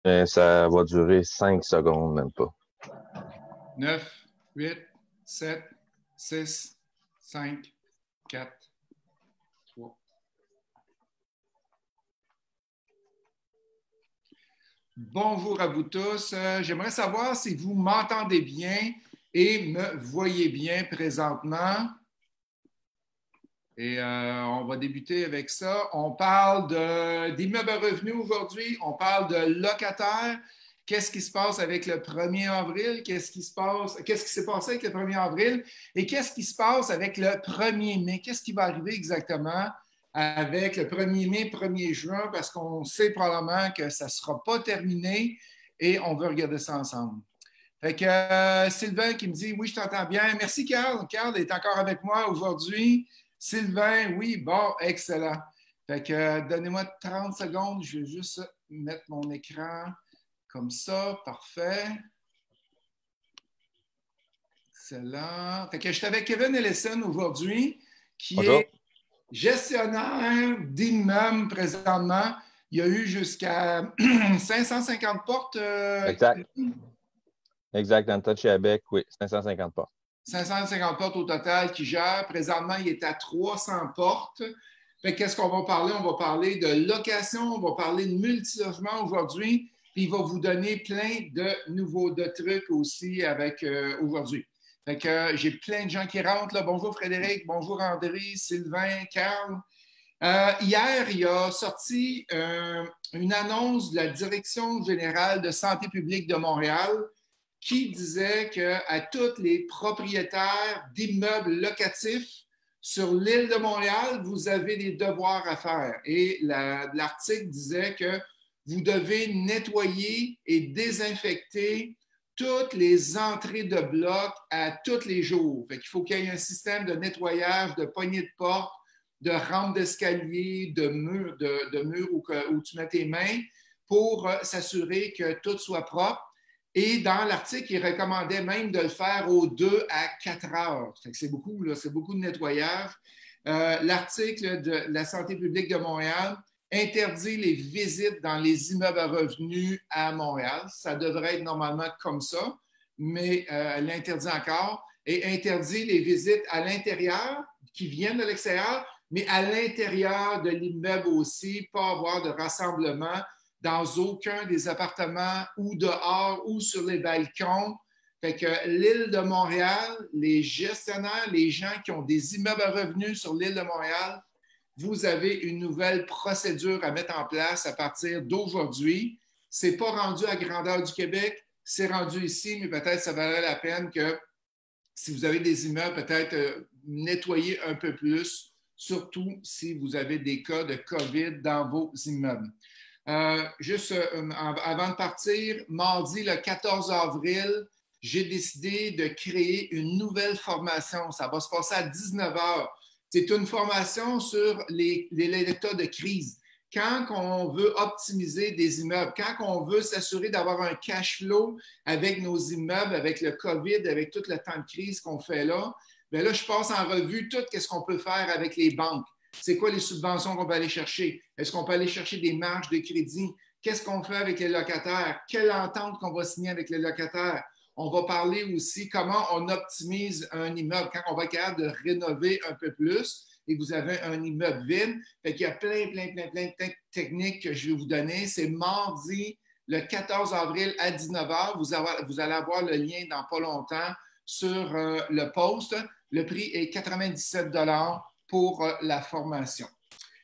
Ça va durer 5 secondes, même pas. 9, 8, 7, 6, 5, 4, 3. Bonjour à vous tous. J'aimerais savoir si vous m'entendez bien et me voyez bien présentement. Et on va débuter avec ça. On parle d'immeubles à revenus aujourd'hui. On parle de locataires. Qu'est-ce qui se passe avec le 1er avril? Qu'est-ce qui s'est passé avec le 1er avril? Et qu'est-ce qui se passe avec le 1er mai? Qu'est-ce qui va arriver exactement avec le 1er mai, 1er juin? Parce qu'on sait probablement que ça ne sera pas terminé et on veut regarder ça ensemble. Fait que Sylvain qui me dit oui, je t'entends bien. Merci, Carl. Carl est encore avec moi aujourd'hui. Sylvain, oui, bon, excellent. Fait que donnez-moi 30 secondes. Je vais juste mettre mon écran comme ça. Parfait. Excellent. Fait que je suis avec Kevin Ellison aujourd'hui, qui Bonjour. est gestionnaire d'immeubles présentement. Il y a eu jusqu'à 550 portes. Exact. Exact. Dans le touch à bec, oui, 550 portes. 550 portes au total qui gère. Présentement, il est à 300 portes. Fait qu'est-ce qu'on va parler? On va parler de location, on va parler de multilogement aujourd'hui, puis il va vous donner plein de nouveaux trucs aussi avec aujourd'hui. Fait que j'ai plein de gens qui rentrent. Là. Bonjour Frédéric, bonjour André, Sylvain, Carl. Hier, il a sorti une annonce de la Direction générale de santé publique de Montréal qui disait qu'à tous les propriétaires d'immeubles locatifs sur l'île de Montréal, vous avez des devoirs à faire. Et l'article disait que vous devez nettoyer et désinfecter toutes les entrées de blocs à tous les jours. Fait qu'il faut qu'il y ait un système de nettoyage, de poignées de porte, de rampes d'escalier, de murs où tu mets tes mains pour s'assurer que tout soit propre. Et dans l'article, il recommandait même de le faire aux 2 à 4 heures. C'est beaucoup, là, c'est beaucoup de nettoyage. L'article de la santé publique de Montréal interdit les visites dans les immeubles à revenus à Montréal. Ça devrait être normalement comme ça, mais elle l'interdit encore. Et interdit les visites à l'intérieur, qui viennent de l'extérieur, mais à l'intérieur de l'immeuble aussi, pas avoir de rassemblement dans aucun des appartements ou dehors ou sur les balcons. Fait que l'île de Montréal, les gestionnaires, les gens qui ont des immeubles à revenus sur l'île de Montréal, vous avez une nouvelle procédure à mettre en place à partir d'aujourd'hui. Ce n'est pas rendu à grandeur du Québec, c'est rendu ici, mais peut-être ça valait la peine que si vous avez des immeubles, peut-être nettoyer un peu plus, surtout si vous avez des cas de COVID dans vos immeubles. Juste avant de partir, mardi le 14 avril, j'ai décidé de créer une nouvelle formation. Ça va se passer à 19 heures. C'est une formation sur l'état de crise. Quand on veut optimiser des immeubles, quand on veut s'assurer d'avoir un cash flow avec nos immeubles, avec le COVID, avec tout le temps de crise qu'on fait là, bien là, je passe en revue tout ce qu'on peut faire avec les banques. C'est quoi les subventions qu'on va aller chercher? Est-ce qu'on peut aller chercher des marges de crédit? Qu'est-ce qu'on fait avec les locataires? Quelle entente qu'on va signer avec les locataires? On va parler aussi comment on optimise un immeuble quand on va être capable de rénover un peu plus et vous avez un immeuble vide. Fait qu'il y a plein de techniques que je vais vous donner. C'est mardi, le 14 avril à 19 heures. Vous allez avoir le lien dans pas longtemps sur le post. Le prix est 97 pour la formation.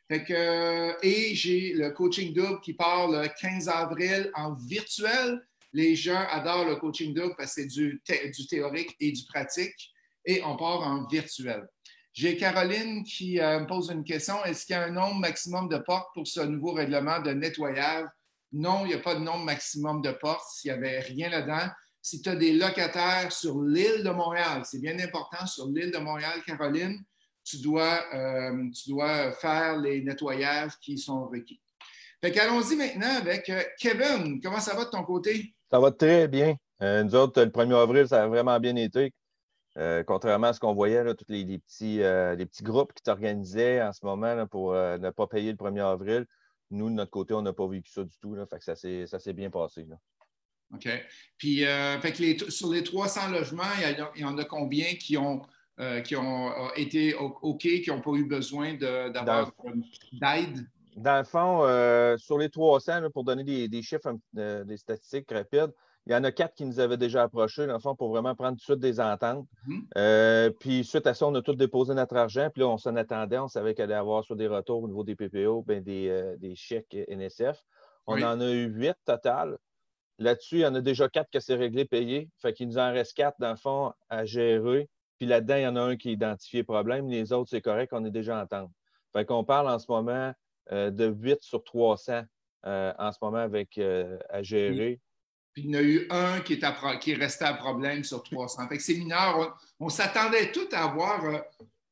Fait que, et j'ai le coaching double qui part le 15 avril en virtuel. Les gens adorent le coaching double parce que c'est du théorique et du pratique. Et on part en virtuel. J'ai Caroline qui me pose une question. Est-ce qu'il y a un nombre maximum de portes pour ce nouveau règlement de nettoyage? Non, il n'y a pas de nombre maximum de portes. S'il n'y avait rien là-dedans. Si tu as des locataires sur l'île de Montréal, c'est bien important, sur l'île de Montréal, Caroline, tu dois faire les nettoyages qui sont requis. Fait qu'allons-y maintenant avec Kevin. Comment ça va de ton côté? Ça va très bien. Nous autres, le 1er avril, ça a vraiment bien été. Contrairement à ce qu'on voyait, là, tous les petits groupes qui s'organisaient en ce moment là, pour ne pas payer le 1er avril. nous, de notre côté, on n'a pas vécu ça du tout. Là, fait que ça s'est bien passé. Là. OK. Puis, fait que sur les 300 logements, il y en a combien qui ont été OK, qui n'ont pas eu besoin d'avoir d'aide? Dans le fond, sur les 300, là, pour donner des chiffres, des statistiques rapides, il y en a 4 qui nous avaient déjà approchés, dans le fond, pour vraiment prendre tout de suite des ententes. Puis, suite à ça, on a tous déposé notre argent. Puis là, on s'en attendait. On savait qu'il allait y avoir soit des retours au niveau des PPO, bien des chèques NSF. On en a eu 8 total. Là-dessus, il y en a déjà 4 qui s'est réglé, payé. Fait qu'il nous en reste 4, dans le fond, à gérer. Puis là-dedans, il y en a un qui est identifié problème. Les autres, c'est correct, on est déjà en entente. Fait qu'on parle en ce moment de 8 sur 300 en ce moment à gérer. Puis il y en a eu un qui est resté à problème sur 300. Fait que c'est mineur. On s'attendait tous à avoir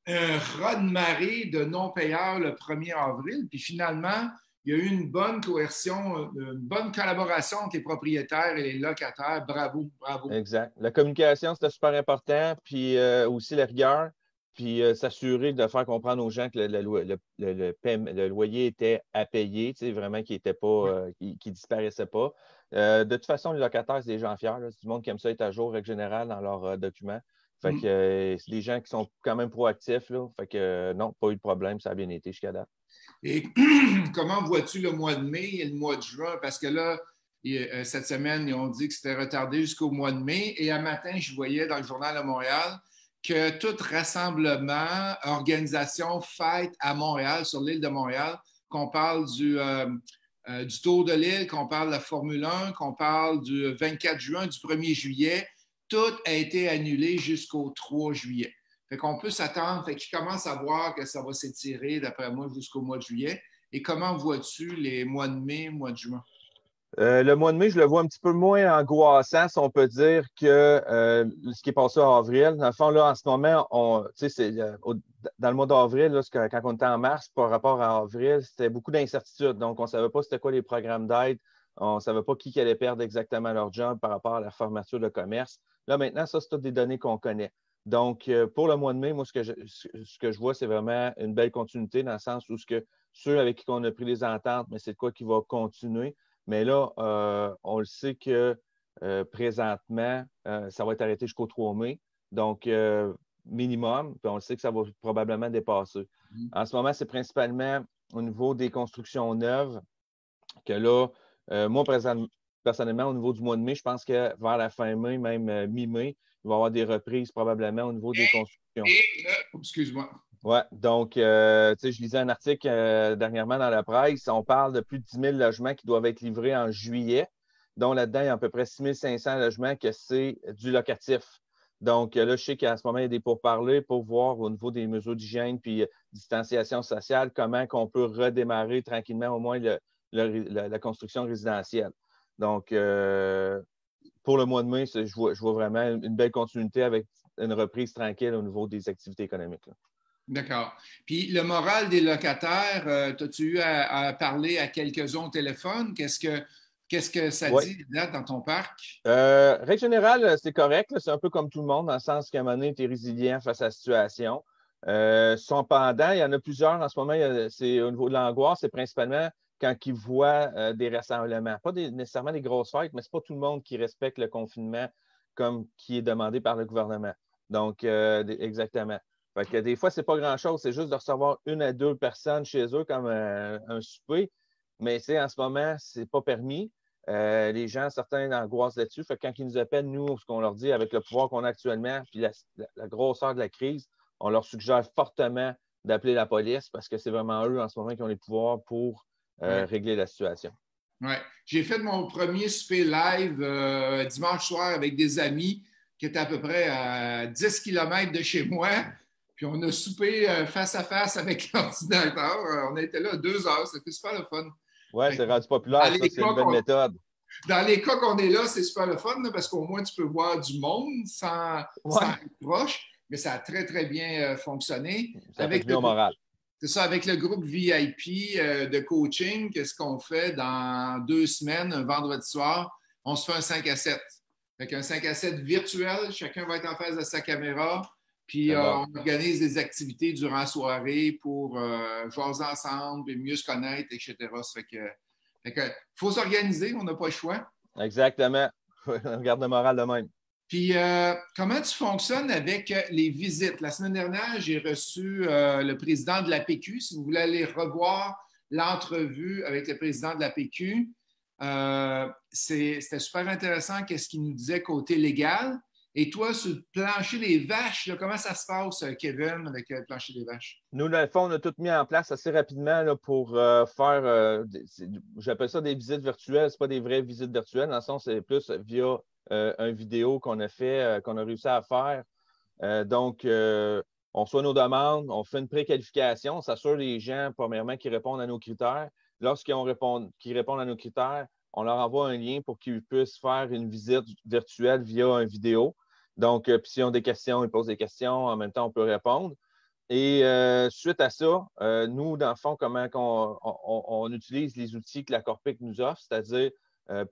un raz-de-marée de non-payeurs le 1er avril. Puis finalement, il y a eu une bonne coercion, une bonne collaboration entre les propriétaires et les locataires. Bravo, bravo. Exact. La communication, c'était super important. Puis aussi la rigueur. Puis s'assurer de faire comprendre aux gens que le loyer était à payer, vraiment qu'il n'était pas, qu'il disparaissait pas. De toute façon, les locataires, c'est des gens fiers. C'est du monde qui aime ça être à jour, règle générale, dans leurs documents. Fait que c'est des gens qui sont quand même proactifs. Là. Fait que non, pas eu de problème, ça a bien été jusqu'à date. Et comment vois-tu le mois de mai et le mois de juin? Parce que là, cette semaine, ils ont dit que c'était retardé jusqu'au mois de mai. Et un matin, je voyais dans le Journal de Montréal que tout rassemblement, organisation, fête à Montréal, sur l'île de Montréal, qu'on parle du Tour de l'île, qu'on parle de la Formule 1, qu'on parle du 24 juin, du 1er juillet, tout a été annulé jusqu'au 3 juillet. Fait qu'on peut s'attendre, fait qu'ils commencent à voir que ça va s'étirer, d'après moi, jusqu'au mois de juillet. Et comment vois-tu les mois de mai, mois de juin? Le mois de mai, je le vois un petit peu moins angoissant, si on peut dire, que ce qui est passé en avril. Dans le fond, là, en ce moment, dans le mois d'avril, là, quand on était en mars, par rapport à avril, c'était beaucoup d'incertitudes. Donc, on ne savait pas c'était quoi les programmes d'aide. On ne savait pas qui allait perdre exactement leur job par rapport à la fermeture de commerce. Là, maintenant, ça, c'est toutes des données qu'on connaît. Donc, pour le mois de mai, moi, ce que je vois, c'est vraiment une belle continuité dans le sens où ceux avec qui on a pris les ententes, mais c'est de quoi qui va continuer. Mais là, on le sait que présentement, ça va être arrêté jusqu'au 3 mai. Donc, minimum, puis on le sait que ça va probablement dépasser. En ce moment, c'est principalement au niveau des constructions neuves que là, moi, personnellement, au niveau du mois de mai, je pense que vers la fin mai, même mi-mai, il va y avoir des reprises probablement au niveau des constructions. Excuse-moi. Oui, donc, je lisais un article dernièrement dans la presse. On parle de plus de 10 000 logements qui doivent être livrés en juillet, dont là-dedans, il y a à peu près 6 500 logements que c'est du locatif. Donc, là, je sais qu'à ce moment, il y a des pourparlers pour voir au niveau des mesures d'hygiène puis distanciation sociale, comment on peut redémarrer tranquillement au moins la construction résidentielle. Donc, pour le mois de mai, je vois vraiment une belle continuité avec une reprise tranquille au niveau des activités économiques. Là. D'accord. Puis le moral des locataires, as-tu eu à parler à quelques-uns au téléphone? Qu'est-ce que ça dit là dans ton parc? Règle générale, c'est correct. Là, c'est un peu comme tout le monde, dans le sens qu'à un moment donné, tu es résilient face à la situation. Cependant, il y en a plusieurs en ce moment. C'est au niveau de l'angoisse, c'est principalement quand ils voient des rassemblements. Pas nécessairement des grosses fêtes, mais ce n'est pas tout le monde qui respecte le confinement comme qui est demandé par le gouvernement. Donc, exactement. Fait que des fois, c'est pas grand-chose. C'est juste de recevoir 1 à 2 personnes chez eux comme un souper. Mais en ce moment, c'est pas permis. Les gens, certains angoissent là-dessus. Fait que quand ils nous appellent, nous, ce qu'on leur dit avec le pouvoir qu'on a actuellement, puis la grosseur de la crise, on leur suggère fortement d'appeler la police parce que c'est vraiment eux en ce moment qui ont les pouvoirs pour régler la situation. Oui. J'ai fait mon premier souper live dimanche soir avec des amis qui étaient à peu près à 10 km de chez moi. Puis on a soupé face à face avec l'ordinateur. On a été là 2 heures. C'était super le fun. Oui, c'est rendu populaire. Ça, c'est une bonne méthode. Dans les cas qu'on est là, c'est super le fun là, parce qu'au moins, tu peux voir du monde sans être proche. Mais ça a très, très bien fonctionné. Ça fait du bien au moral. C'est ça, avec le groupe VIP de coaching, qu'est-ce qu'on fait dans 2 semaines, un vendredi soir? On se fait un 5 à 7. Fait qu'un 5 à 7 virtuel, chacun va être en face de sa caméra. Puis Bon. on organise des activités durant la soirée pour jaser ensemble et mieux se connaître, etc. Ça fait que faut s'organiser, on n'a pas le choix. Exactement. On garde le moral de même. Puis, comment tu fonctionnes avec les visites? La semaine dernière, j'ai reçu le président de la PQ. Si vous voulez aller revoir l'entrevue avec le président de la PQ, c'était super intéressant qu'est-ce qu'il nous disait côté légal. Et toi, sur le plancher des vaches, là, comment ça se passe, Kevin, avec le plancher des vaches? Nous, dans le fond, on a tout mis en place assez rapidement là, pour faire, j'appelle ça des visites virtuelles. Ce pas des vraies visites virtuelles, dans le sens c'est plus via une vidéo qu'on a fait, qu'on a réussi à faire. Donc, on reçoit nos demandes, on fait une préqualification, on s'assure les gens, premièrement, qui répondent à nos critères. Lorsqu'ils répondent à nos critères, on leur envoie un lien pour qu'ils puissent faire une visite virtuelle via une vidéo. Donc, puis s'ils ont des questions, ils posent des questions, en même temps, on peut répondre. Et suite à ça, nous, dans le fond, comment on utilise les outils que la Corpic nous offre, c'est-à-dire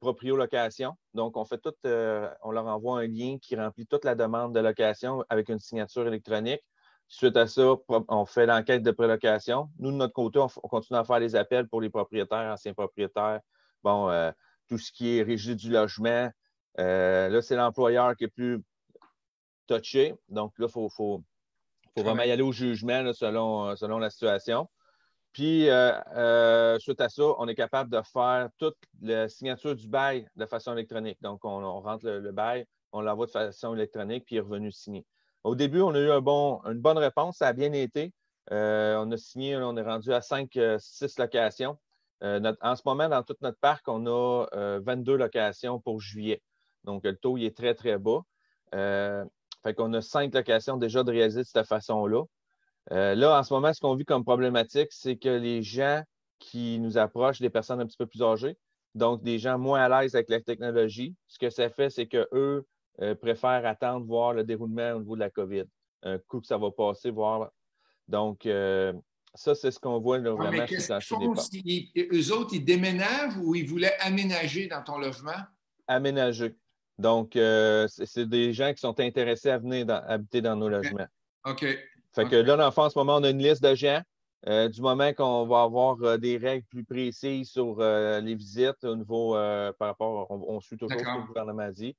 proprio-location. Donc, on fait tout, on leur envoie un lien qui remplit toute la demande de location avec une signature électronique. Suite à ça, on fait l'enquête de prélocation. Nous, de notre côté, on continue à faire les appels pour les propriétaires, anciens propriétaires. Bon, tout ce qui est régie du logement. Là, c'est l'employeur qui est plus touché. Donc, là, il faut vraiment y aller au jugement là, selon la situation. Puis, suite à ça, on est capable de faire toute la signature du bail de façon électronique. Donc, on rentre le bail, on l'envoie de façon électronique, puis il est revenu signé. Au début, on a eu une bonne réponse, ça a bien été. On a signé, on est rendu à 6 locations. En ce moment, dans tout notre parc, on a 22 locations pour juillet. Donc, le taux il est très, très bas. Fait qu'on a 5 locations déjà de réaliser de cette façon-là. Là, en ce moment, ce qu'on vit comme problématique, c'est que les gens qui nous approchent, des personnes un petit peu plus âgées, donc des gens moins à l'aise avec la technologie, ce que ça fait, c'est qu'eux préfèrent attendre voir le déroulement au niveau de la COVID. Un coup que ça va passer, voir. Donc, ça, c'est ce qu'on voit là, vraiment Mais sur le qu'est-ce qu'ils plancher des font? portes. Eux autres, ils déménagent ou ils voulaient aménager dans ton logement? Aménagé. Donc, c'est des gens qui sont intéressés à venir habiter dans nos logements. OK. Fait que là, dans le fond, en ce moment, on a une liste de gens. Du moment qu'on va avoir des règles plus précises sur les visites au niveau par rapport, on suit toujours ce que le gouvernement dit.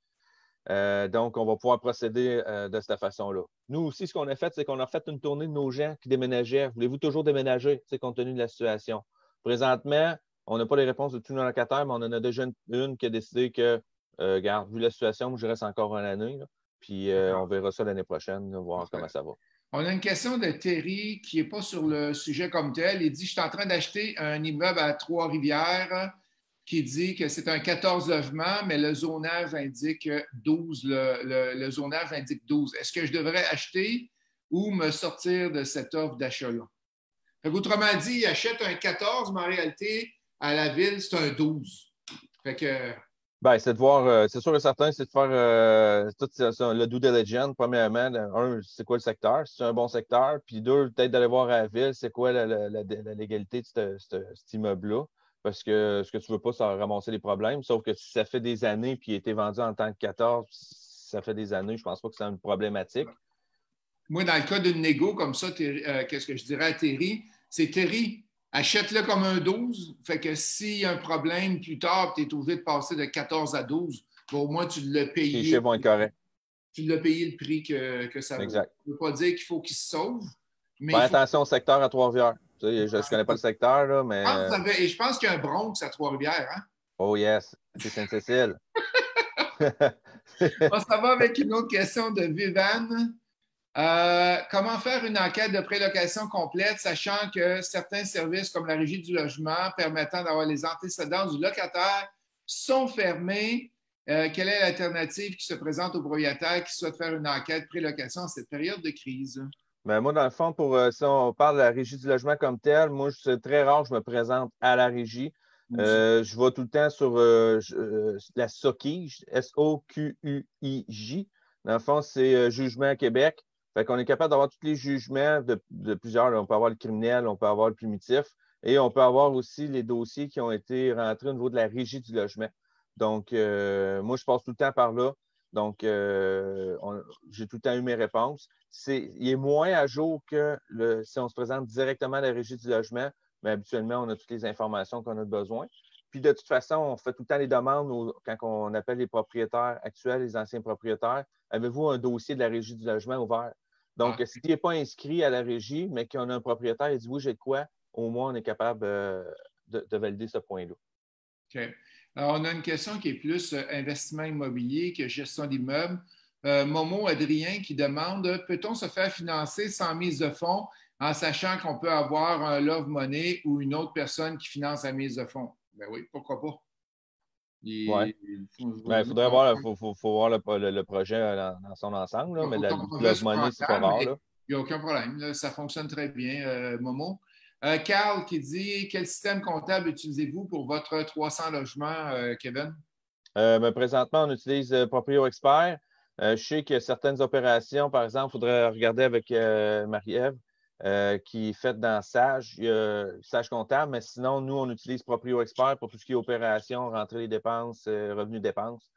Donc, on va pouvoir procéder de cette façon-là. Nous aussi, ce qu'on a fait, c'est qu'on a fait une tournée de nos gens qui déménageaient. Voulez-vous toujours déménager, compte tenu de la situation? Présentement, on n'a pas les réponses de tous nos locataires, mais on en a déjà une qui a décidé que, regarde, vu la situation, je reste encore une année. Là, puis on verra ça l'année prochaine, là, voir comment ça va. On a une question de Terry qui n'est pas sur le sujet comme tel. Il dit: je suis en train d'acheter un immeuble à Trois-Rivières qui dit que c'est un 14 logements, mais le zonage indique 12. Le zonage indique 12. Est-ce que je devrais acheter ou me sortir de cette offre d'achat-là? Autrement dit, il achète un 14, mais en réalité, à la ville, c'est un 12. Fait que. Ben, c'est de voir, c'est sûr et certain, c'est de faire tout le due diligence, premièrement. Un, c'est quoi le secteur? C'est un bon secteur. Puis deux, peut-être d'aller voir à la ville, c'est quoi la légalité de cet immeuble-là. Parce que ce que tu veux pas, c'est ramasser les problèmes. Sauf que si ça fait des années puis il a été vendu en tant que 14, ça fait des années, je pense pas que c'est une problématique. Moi, dans le cas d'une négo comme ça, qu'est-ce que je dirais à Terry? C'est Terry, achète-le comme un 12. Fait que s'il y a un problème plus tard, tu es obligé de passer de 14 à 12, bon, au moins tu l'as payé. Les chiffres vont être corrects. Tu l'as payé le prix que ça vaut. Exact. Ça ne veut pas dire qu'il faut qu'il se sauve. Mais Ben, attention au secteur à Trois-Rivières. Je ne connais pas le secteur, là, mais. Et je pense qu'il y a un Bronx à Trois-Rivières. Hein? Oh yes, c'est Sainte-Cécile. On s'en va avec une autre question de Vivan. Comment faire une enquête de prélocation complète, sachant que certains services comme la régie du logement permettant d'avoir les antécédents du locataire sont fermés? Quelle est l'alternative qui se présente aux propriétaires qui souhaitent faire une enquête prélocation en cette période de crise? Ben, moi, dans le fond, si on parle de la régie du logement comme telle, moi, c'est très rare que je me présente à la régie. Je vais tout le temps sur la SOQUIJ, S-O-Q-U-I-J. Dans le fond, c'est Jugement Québec. Fait qu'on est capable d'avoir tous les jugements de plusieurs. Là, on peut avoir le criminel, on peut avoir le primitif et on peut avoir aussi les dossiers qui ont été rentrés au niveau de la régie du logement. Donc, moi, je passe tout le temps par là. Donc, j'ai tout le temps eu mes réponses. Il est moins à jour que si on se présente directement à la Régie du logement, mais habituellement, on a toutes les informations qu'on a besoin. Puis, de toute façon, on fait tout le temps les demandes quand on appelle les propriétaires actuels, les anciens propriétaires. Avez-vous un dossier de la Régie du logement ouvert? Donc, s'il n'est pas inscrit à la Régie, mais qu'on a un propriétaire, il dit oui, j'ai de quoi, au moins, on est capable de valider ce point-là. OK. Alors, on a une question qui est plus investissement immobilier que gestion d'immeuble. Momo Adrien qui demande, peut-on se faire financer sans mise de fonds en sachant qu'on peut avoir un Love Money ou une autre personne qui finance la mise de fonds? Ben oui, pourquoi pas? Oui. Il faudrait voir, faut voir le projet dans son ensemble, là, mais la Love Money, c'est pas rare. Il n'y a aucun problème. Là, ça fonctionne très bien, Momo. Carl qui dit, quel système comptable utilisez-vous pour votre 300 logements, Kevin? Présentement, on utilise Proprio Expert. Je sais qu'il y a certaines opérations, par exemple, il faudrait regarder avec Marie-Ève, qui est faite dans Sage. Il y a Sage comptable, mais sinon, nous, on utilise Proprio Expert pour tout ce qui est opération, rentrer les dépenses, revenus dépenses.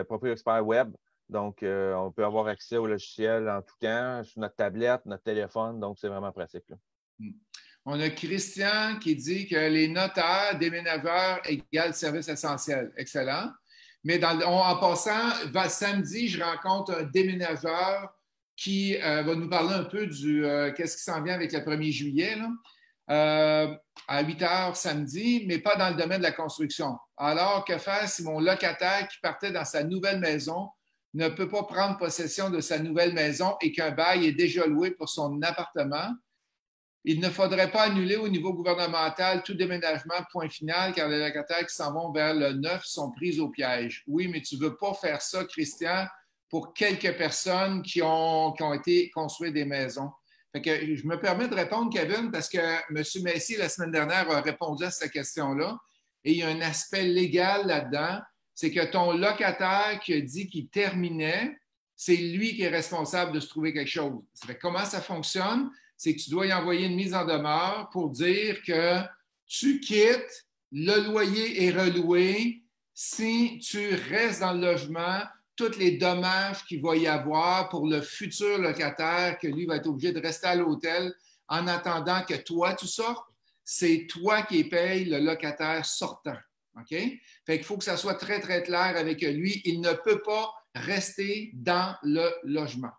Proprio Expert Web. Donc, on peut avoir accès au logiciel en tout temps, sur notre tablette, notre téléphone. Donc, c'est vraiment pratique. Là. On a Christian qui dit que les notaires, déménageurs égale service essentiel. Excellent. Mais en passant, samedi, je rencontre un déménageur qui va nous parler un peu du qu'est-ce qui s'en vient avec le 1er juillet, là, à 8 heures samedi, mais pas dans le domaine de la construction. Alors, que faire si mon locataire qui partait dans sa nouvelle maison ne peut pas prendre possession de sa nouvelle maison et qu'un bail est déjà loué pour son appartement? Il ne faudrait pas annuler au niveau gouvernemental tout déménagement, point final, car les locataires qui s'en vont vers le neuf sont pris au piège. Oui, mais tu ne veux pas faire ça, Christian, pour quelques personnes qui ont été construites des maisons. Fait que je me permets de répondre, Kevin, parce que M. Messi, la semaine dernière, a répondu à cette question-là. Et il y a un aspect légal là-dedans. C'est que ton locataire qui a dit qu'il terminait, c'est lui qui est responsable de se trouver quelque chose. Ça fait comment ça fonctionne? C'est que tu dois y envoyer une mise en demeure pour dire que tu quittes, le loyer est reloué. Si tu restes dans le logement, tous les dommages qu'il va y avoir pour le futur locataire, que lui va être obligé de rester à l'hôtel en attendant que toi, tu sortes, c'est toi qui paye le locataire sortant. OK? Fait qu'il faut que ça soit très, très clair avec lui. Il ne peut pas rester dans le logement.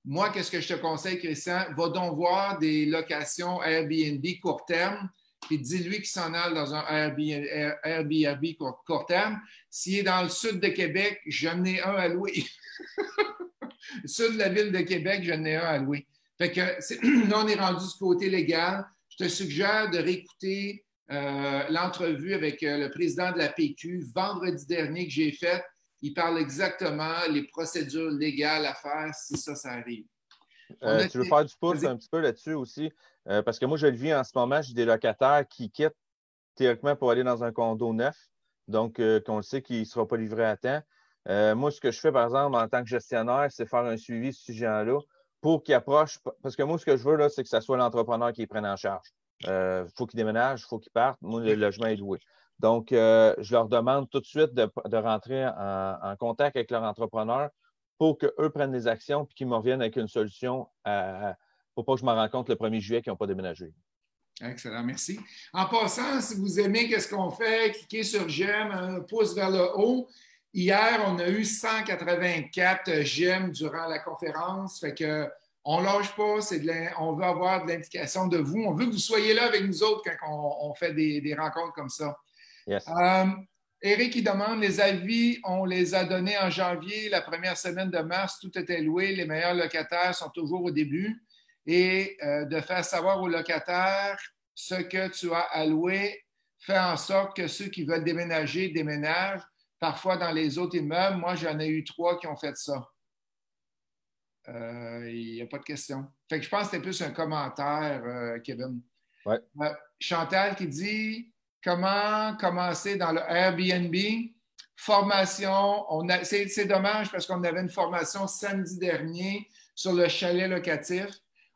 Moi, qu'est-ce que je te conseille, Christian? Va donc voir des locations Airbnb court terme, puis dis-lui qu'il s'en aille dans un Airbnb court terme. S'il est dans le sud de Québec, j'en ai un à louer. Le sud de la ville de Québec, j'en ai un à louer. Fait que là, on est rendu du côté légal. Je te suggère de réécouter l'entrevue avec le président de la PQ vendredi dernier que j'ai faite. Il parle exactement les procédures légales à faire si ça arrive. Tu veux faire du pouce un petit peu là-dessus aussi? Parce que moi, je le vis en ce moment, j'ai des locataires qui quittent théoriquement pour aller dans un condo neuf, donc qu'on le sait qu'il ne sera pas livré à temps. Moi, ce que je fais, par exemple, en tant que gestionnaire, c'est faire un suivi de ce gens-là pour qu'ils approchent. Parce que moi, ce que je veux, là, c'est que ce soit l'entrepreneur qui les prenne en charge. Il faut qu'ils déménagent, il faut qu'ils partent. Moi, le logement est loué. Donc, je leur demande tout de suite de rentrer en contact avec leur entrepreneur pour qu'eux prennent des actions et qu'ils me reviennent avec une solution pour pas que je m'en rende compte le 1er juillet qu'ils n'ont pas déménagé. Excellent, merci. En passant, si vous aimez qu'est-ce qu'on fait, cliquez sur j'aime, un pouce vers le haut. Hier, on a eu 184 j'aime durant la conférence. Fait que on ne lâche pas, on veut avoir de l'implication de vous. On veut que vous soyez là avec nous autres quand on fait des rencontres comme ça. Yes. Éric, il demande, les avis, on les a donnés en janvier, la première semaine de mars, tout était loué, les meilleurs locataires sont toujours au début. Et de faire savoir aux locataires ce que tu as alloué, fait en sorte que ceux qui veulent déménager déménagent. Parfois, dans les autres immeubles, moi, j'en ai eu 3 qui ont fait ça. Il n'y a pas de question. Fait que je pense que c'était plus un commentaire, Kevin. Ouais. Chantal qui dit comment commencer dans le Airbnb. Formation. C'est dommage parce qu'on avait une formation samedi dernier sur le chalet locatif.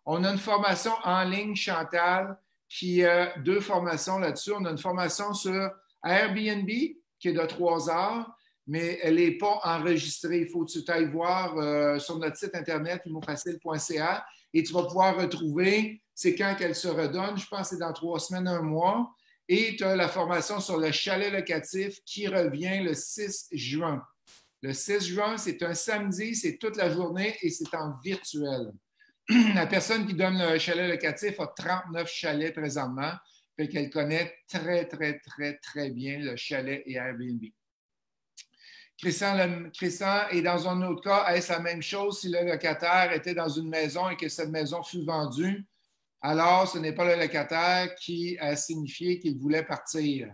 On a une formation en ligne, Chantal, qui a 2 formations là-dessus. On a une formation sur Airbnb qui est de 3 heures, mais elle n'est pas enregistrée. Il faut que tu ailles voir sur notre site internet imofacile.ca et tu vas pouvoir retrouver c'est quand qu'elle se redonne. Je pense que c'est dans 3 semaines, 1 mois. Et tu as la formation sur le chalet locatif qui revient le 6 juin. Le 6 juin, c'est un samedi, c'est toute la journée et c'est en virtuel. La personne qui donne le chalet locatif a 39 chalets présentement, fait qu'elle connaît très, très, très, très bien le chalet et Airbnb. Christian, et dans un autre cas, est-ce la même chose si le locataire était dans une maison et que cette maison fut vendue? Alors, ce n'est pas le locataire qui a signifié qu'il voulait partir.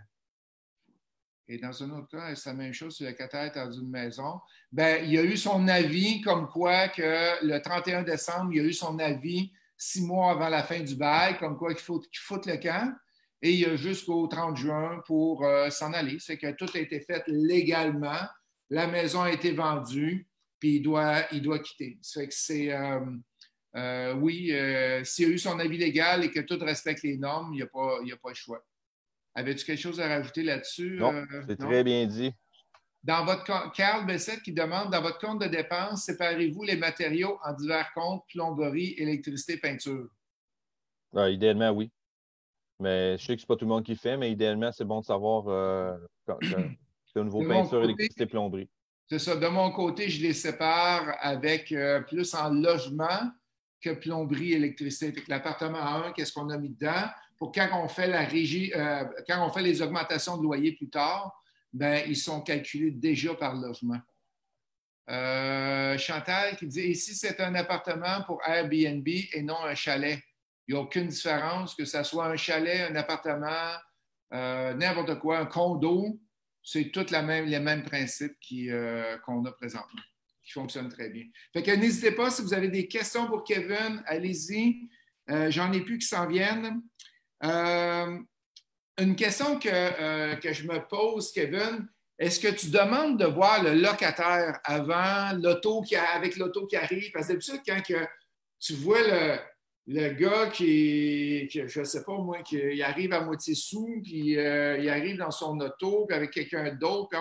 Et dans un autre cas, est-ce la même chose si le locataire est dans une maison? Bien, il y a eu son avis comme quoi que le 31 décembre, il y a eu son avis 6 mois avant la fin du bail, comme quoi qu'il faut qu'il foute le camp. Et il y a jusqu'au 30 juin pour s'en aller. C'est que tout a été fait légalement. La maison a été vendue, puis il doit quitter. Ça fait que c'est... oui, s'il y a eu son avis légal et que tout respecte les normes, il n'y a pas le choix. Avais-tu quelque chose à rajouter là-dessus? Non, c'est non? très bien dit. Dans votre compte, Carl Bessette qui demande, dans votre compte de dépenses, séparez-vous les matériaux en divers comptes, plomberie, électricité, peinture? Idéalement, oui. Mais je sais que ce n'est pas tout le monde qui le fait, mais idéalement, c'est bon de savoir au niveau De mon peinture, côté, électricité, plomberie. c'est ça. De mon côté, je les sépare avec plus en logement que plomberie, électricité. Fait que l'appartement à 1, qu'est-ce qu'on a mis dedans? Pour quand on fait la régie, quand on fait les augmentations de loyer plus tard, ben, ils sont calculés déjà par logement. Chantal qui dit ici, c'est un appartement pour Airbnb et non un chalet. Il n'y a aucune différence, que ce soit un chalet, un appartement, n'importe quoi, un condo, c'est tous les mêmes principes qu'on a présentement, qui fonctionnent très bien. Fait que n'hésitez pas, si vous avez des questions pour Kevin, allez-y. J'en ai plus qui s'en viennent. Une question que je me pose, Kevin, est-ce que tu demandes de voir le locataire avant avec l'auto qui arrive? Parce que d'habitude, quand tu vois le gars je ne sais pas moi, qui arrive à moitié sous, puis il arrive dans son auto, puis avec quelqu'un d'autre, puis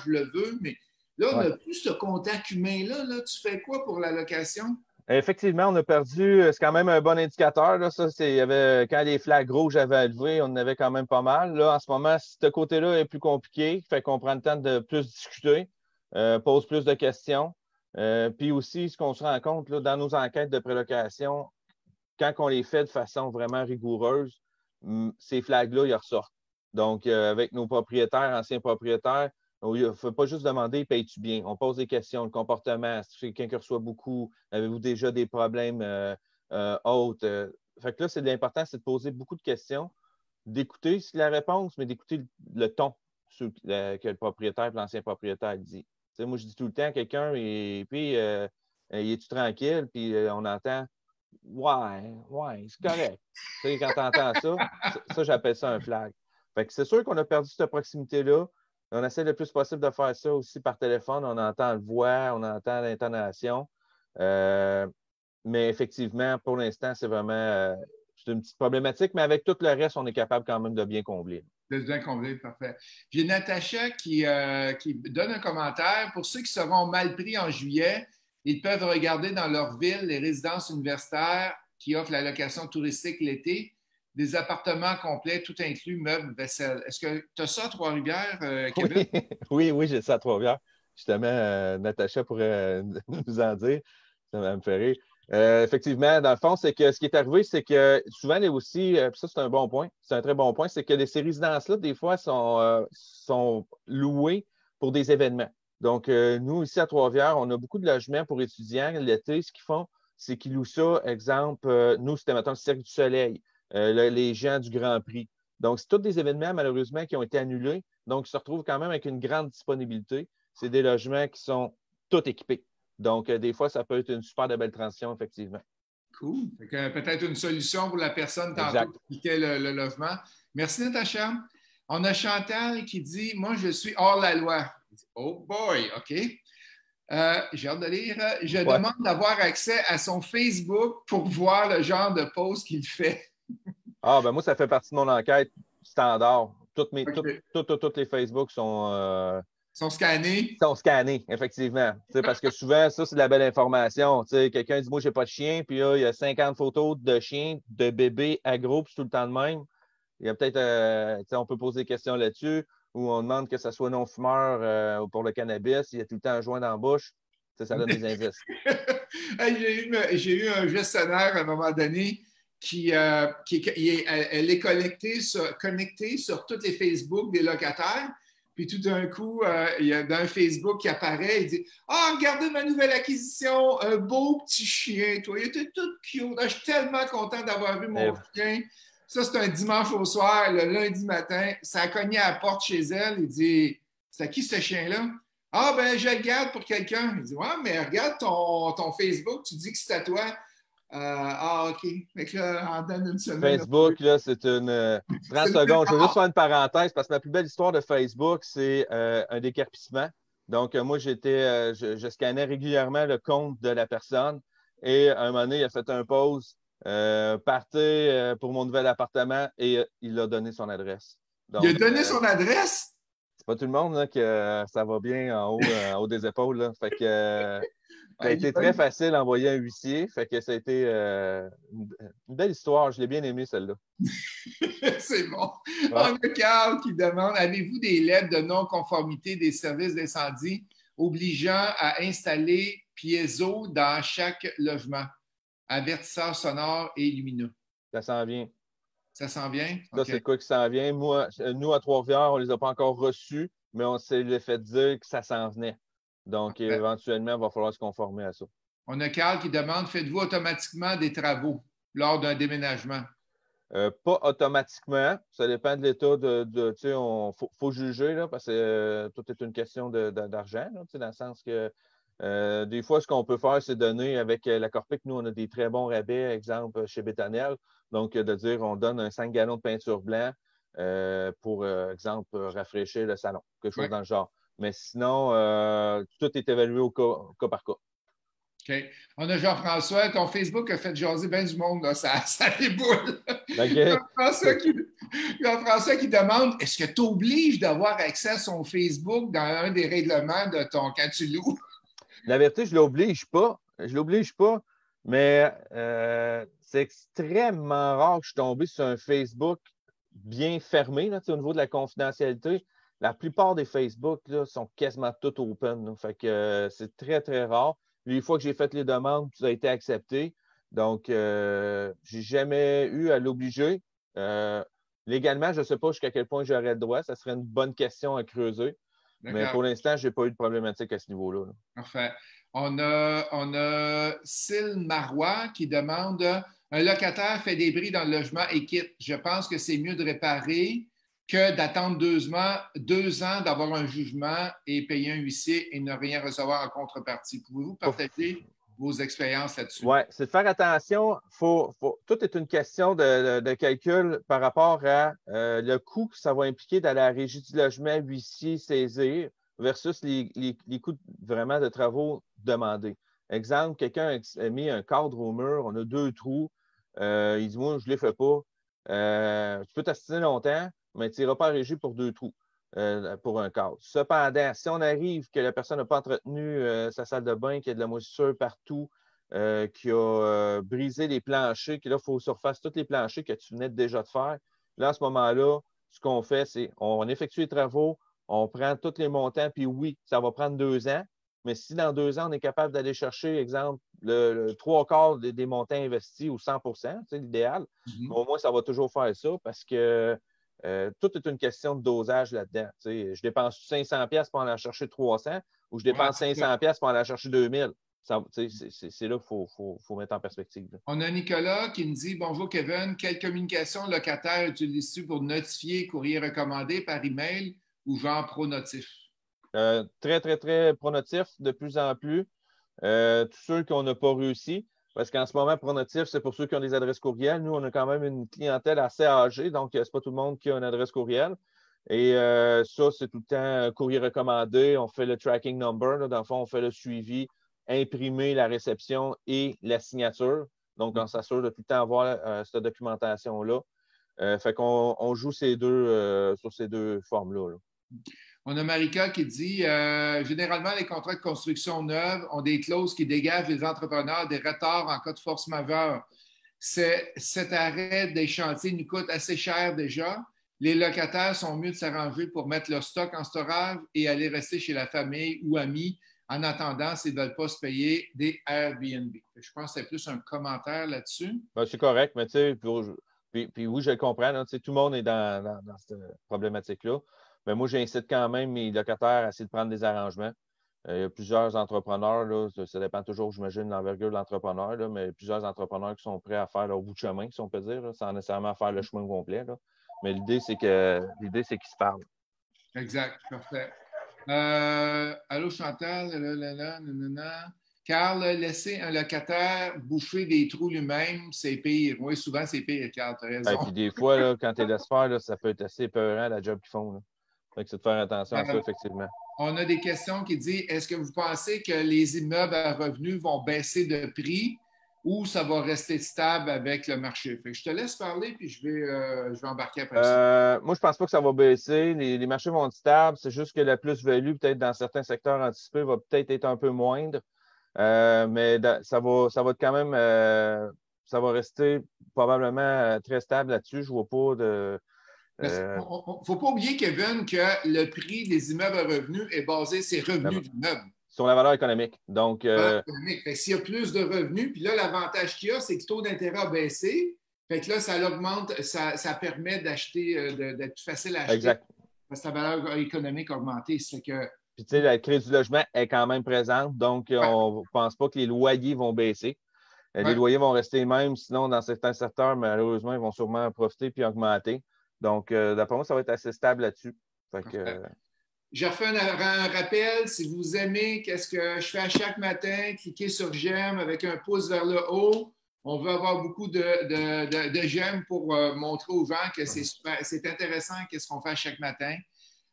je le veux, mais là, on n'a plus ce contact humain-là. Là. Tu fais quoi pour la location? Effectivement, on a perdu, c'est quand même un bon indicateur. Là, ça, quand les flags rouges avaient levé, on en avait quand même pas mal. Là, en ce moment, ce côté-là est plus compliqué, fait qu'on prend le temps de plus discuter, pose plus de questions. Puis aussi, ce qu'on se rend compte là, dans nos enquêtes de prélocation, quand on les fait de façon vraiment rigoureuse, ces flags-là, ils ressortent. Donc, avec nos propriétaires, anciens propriétaires, il ne faut pas juste demander payes-tu bien. On pose des questions, le comportement, si c'est quelqu'un qui reçoit beaucoup, avez-vous déjà des problèmes autres? Fait que là, c'est l'important, c'est de poser beaucoup de questions, d'écouter la réponse, mais d'écouter le ton que le propriétaire et l'ancien propriétaire dit. T'sais, moi, je dis tout le temps à quelqu'un, et puis, es-tu tranquille? Puis on entend ouais, c'est correct. T'sais, quand tu entends ça, j'appelle ça un flag. Fait que c'est sûr qu'on a perdu cette proximité-là. On essaie le plus possible de faire ça aussi par téléphone. On entend la voix, on entend l'intonation. Mais effectivement, pour l'instant, c'est vraiment c'est une petite problématique, mais avec tout le reste, on est capable quand même de bien combler. De bien combler, parfait. J'ai Natacha qui donne un commentaire. Pour ceux qui seront mal pris en juillet, ils peuvent regarder dans leur ville les résidences universitaires qui offrent la location touristique l'été, des appartements complets, tout inclus, meubles, vaisselle. Est-ce que tu as ça à Trois-Rivières, Kevin? Oui, j'ai ça à Trois-Rivières. Justement, Natacha pourrait nous en dire. Ça va me faire rire. Effectivement, dans le fond, c'est que ce qui est arrivé, c'est que souvent, il y a aussi, ça c'est un bon point, c'est un très bon point, c'est que ces résidences-là, des fois, sont louées pour des événements. Donc, nous, ici à Trois-Rivières, on a beaucoup de logements pour étudiants. L'été, ce qu'ils font, c'est qu'ils louent ça, exemple, nous, c'était maintenant le Cirque du Soleil, les gens du Grand Prix. Donc, c'est tous des événements, malheureusement, qui ont été annulés. Donc, ils se retrouvent quand même avec une grande disponibilité. C'est des logements qui sont tous équipés. Donc, des fois, ça peut être une super de belle transition, effectivement. Cool. Peut-être une solution pour la personne Exact. tantôt qui quittait le logement. Merci, Natacha. On a Chantal qui dit « Moi, je suis hors la loi. » Oh boy, OK. J'ai hâte de lire. Je demande d'avoir accès à son Facebook pour voir le genre de post qu'il fait. Ben moi, ça fait partie de mon enquête standard. Toutes Okay. les Facebook sont sont scannés. Sont scannés, effectivement. Parce que souvent, ça, c'est de la belle information. Quelqu'un dit, moi, j'ai pas de chien, puis là, il y a 50 photos de chiens, de bébés agro, puis c'est tout le temps de même. Il y a peut-être, on peut poser des questions là-dessus, où on demande que ça soit non-fumeur pour le cannabis. Il y a tout le temps un joint dans la bouche. Ça donne des indices. J'ai eu un gestionnaire à un moment donné elle est connectée sur tous les Facebook des locataires. Puis tout d'un coup, il y a un Facebook qui apparaît. Il dit ah, regardez ma nouvelle acquisition, un beau petit chien, toi. Il était tout cute. Ah, je suis tellement content d'avoir vu mon chien. Ça, c'est un dimanche au soir, le lundi matin. Ça a cogné à la porte chez elle. Il dit c'est à qui ce chien-là? Ah, ben, je le garde pour quelqu'un. Il dit ouais, mais regarde ton Facebook, tu dis que c'est à toi. OK. Fait que là, en donne une semaine. Facebook, là, c'est une. 30 secondes. Je veux juste faire une parenthèse parce que ma plus belle histoire de Facebook, c'est un décarpissement. Donc, moi, je scannais régulièrement le compte de la personne et à un moment donné, il a fait un pause, partez pour mon nouvel appartement et il a donné son adresse. Donc, il a donné son adresse? C'est pas tout le monde là, que ça va bien en haut des épaules. Là. Fait que ça a été très facile d'envoyer un huissier. Fait que ça a été une belle histoire. Je l'ai bien aimé, celle-là. C'est bon. Ouais. On a Carl qui demande avez-vous des lettres de non-conformité des services d'incendie obligeant à installer piezo dans chaque logement, avertisseur sonore et lumineux? Ça s'en vient. Ça s'en vient? Ça, c'est quoi qui s'en vient? Moi, nous, à Trois-Rivières, on ne les a pas encore reçus, mais on s'est fait dire que ça s'en venait. Donc, éventuellement, il va falloir se conformer à ça. On a Carl qui demande faites-vous automatiquement des travaux lors d'un déménagement? Pas automatiquement. Ça dépend de l'état faut juger, là, parce que tout est une question d'argent, dans le sens que des fois, ce qu'on peut faire, c'est donner avec la Corpic, nous, on a des très bons rabais, exemple, chez Bétanel. Donc, de dire, on donne un 5 gallons de peinture blanc pour, exemple, rafraîchir le salon, quelque chose dans le genre. Mais sinon, tout est évalué au cas par cas. OK. On a Jean-François. Ton Facebook a fait jaser bien du monde, là. Ça déboule. Okay. Jean-François qui demande est-ce que tu obliges d'avoir accès à son Facebook dans un des règlements de ton quand tu loues? La vérité, je ne l'oblige pas. Je l'oblige pas, mais c'est extrêmement rare que je suis tombé sur un Facebook bien fermé là, au niveau de la confidentialité. La plupart des Facebook là, sont quasiment tous open. Là. Fait que c'est très, très rare. Les fois que j'ai fait les demandes, ça a été accepté. Donc, j'ai jamais eu à l'obliger. Légalement, je ne sais pas jusqu'à quel point j'aurais le droit. Ça serait une bonne question à creuser. Mais pour l'instant, je n'ai pas eu de problématique à ce niveau-là. Là. Parfait. On a Syl Marois qui demande un locataire fait des bris dans le logement et quitte. Je pense que c'est mieux de réparer que d'attendre 2 ans d'avoir un jugement et payer un huissier et ne rien recevoir en contrepartie. Pouvez-vous partager vos expériences là-dessus? Oui, c'est de faire attention. Tout est une question de calcul par rapport à le coût que ça va impliquer dans la régie du logement, huissier, saisir, versus les coûts vraiment de travaux demandés. Exemple, quelqu'un a mis un cadre au mur, on a 2 trous, il dit moi, je ne les fais pas. Tu peux t'assister longtemps, mais tu n'iras pas en régie pour 2 trous. Pour un cadre. Cependant, si on arrive que la personne n'a pas entretenu sa salle de bain, qu'il y a de la moisissure partout, qu'il a brisé les planchers, qu'il faut surface tous les planchers que tu venais déjà de faire, là, à ce moment-là, ce qu'on fait, c'est on effectue les travaux, on prend tous les montants, puis oui, ça va prendre 2 ans, mais si dans 2 ans, on est capable d'aller chercher, exemple, le 3/4 des montants investis ou 100%, c'est l'idéal, au moins, ça va toujours faire ça parce que tout est une question de dosage là-dedans. Je dépense 500$ pour aller chercher 300 ou je dépense 500$ pour aller chercher 2000. C'est là qu'il faut mettre en perspective. Là. On a Nicolas qui me dit bonjour Kevin, quelle communication locataire utilises-tu pour notifier courrier recommandé par email ou genre pronotif? Très, très, très pronotif de plus en plus. Tous ceux qu'on n'a pas réussi. Parce qu'en ce moment, Pronotif, c'est pour ceux qui ont des adresses courriels. Nous, on a quand même une clientèle assez âgée, donc ce n'est pas tout le monde qui a une adresse courriel. Et ça, c'est tout le temps courrier recommandé. On fait le tracking number. Là, dans le fond, on fait le suivi, imprimer la réception et la signature. Donc, on s'assure de tout le temps avoir cette documentation-là. Fait qu'on joue sur ces deux formes-là. Là. On a Marika qui dit généralement, les contrats de construction neuve ont des clauses qui dégagent les entrepreneurs des retards en cas de force majeure. Cet arrêt des chantiers nous coûte assez cher déjà. Les locataires sont mieux de s'arranger pour mettre leur stock en storage et aller rester chez la famille ou amis en attendant s'ils ne veulent pas se payer des Airbnb. Je pense que c'est plus un commentaire là-dessus. Ben, c'est correct, mais tu sais, puis oui, je le comprends. Là, tout le monde est dans cette problématique-là. Mais moi, j'incite quand même mes locataires à essayer de prendre des arrangements. Il y a plusieurs entrepreneurs, là, ça dépend toujours, j'imagine, de l'envergure de l'entrepreneur, là, mais plusieurs entrepreneurs qui sont prêts à faire leur bout de chemin, si on peut dire, là, sans nécessairement faire le chemin complet. Là. Mais l'idée, c'est qu'ils se parlent. Exact, parfait. Allô, Chantal, nanana. Carl, laisser un locataire bouffer des trous lui-même, c'est pire. Oui, souvent, c'est pire, Carl, tu as raison. Et puis des fois, là, quand tu les laisses faire, là, ça peut être assez épeurant, la job qu'ils font. Là. Fait que c'est de faire attention à ça, effectivement. On a des questions qui disent, est-ce que vous pensez que les immeubles à revenus vont baisser de prix ou ça va rester stable avec le marché? Fait que je te laisse parler, puis je vais embarquer après ça. Moi, je ne pense pas que ça va baisser. Les marchés vont être stables. C'est juste que la plus-value, peut-être dans certains secteurs anticipés, va peut-être être un peu moindre. Mais ça va être quand même, ça va rester probablement très stable là-dessus. Je ne vois pas de. Il ne faut pas oublier, Kevin, que le prix des immeubles à revenus est basé sur les revenus d'immeubles. Sur la valeur économique. Donc, s'il y a plus de revenus, puis là, l'avantage qu'il y a, c'est que le taux d'intérêt a baissé. Fait que là, ça l'augmente, ça permet d'acheter, d'être plus facile à acheter. Exact. Parce que la valeur économique a augmenté. C'est que. Puis, tu sais, la crise du logement est quand même présente. Donc, on ne pense pas que les loyers vont baisser. Les loyers vont rester les mêmes. Sinon, dans certains secteurs, malheureusement, ils vont sûrement en profiter puis augmenter. Donc, d'après moi, ça va être assez stable là-dessus. Je refais un rappel. Si vous aimez qu'est-ce que je fais à chaque matin, cliquez sur j'aime avec un pouce vers le haut. On veut avoir beaucoup de j'aime pour montrer aux gens que c'est intéressant qu'est-ce qu'on fait à chaque matin.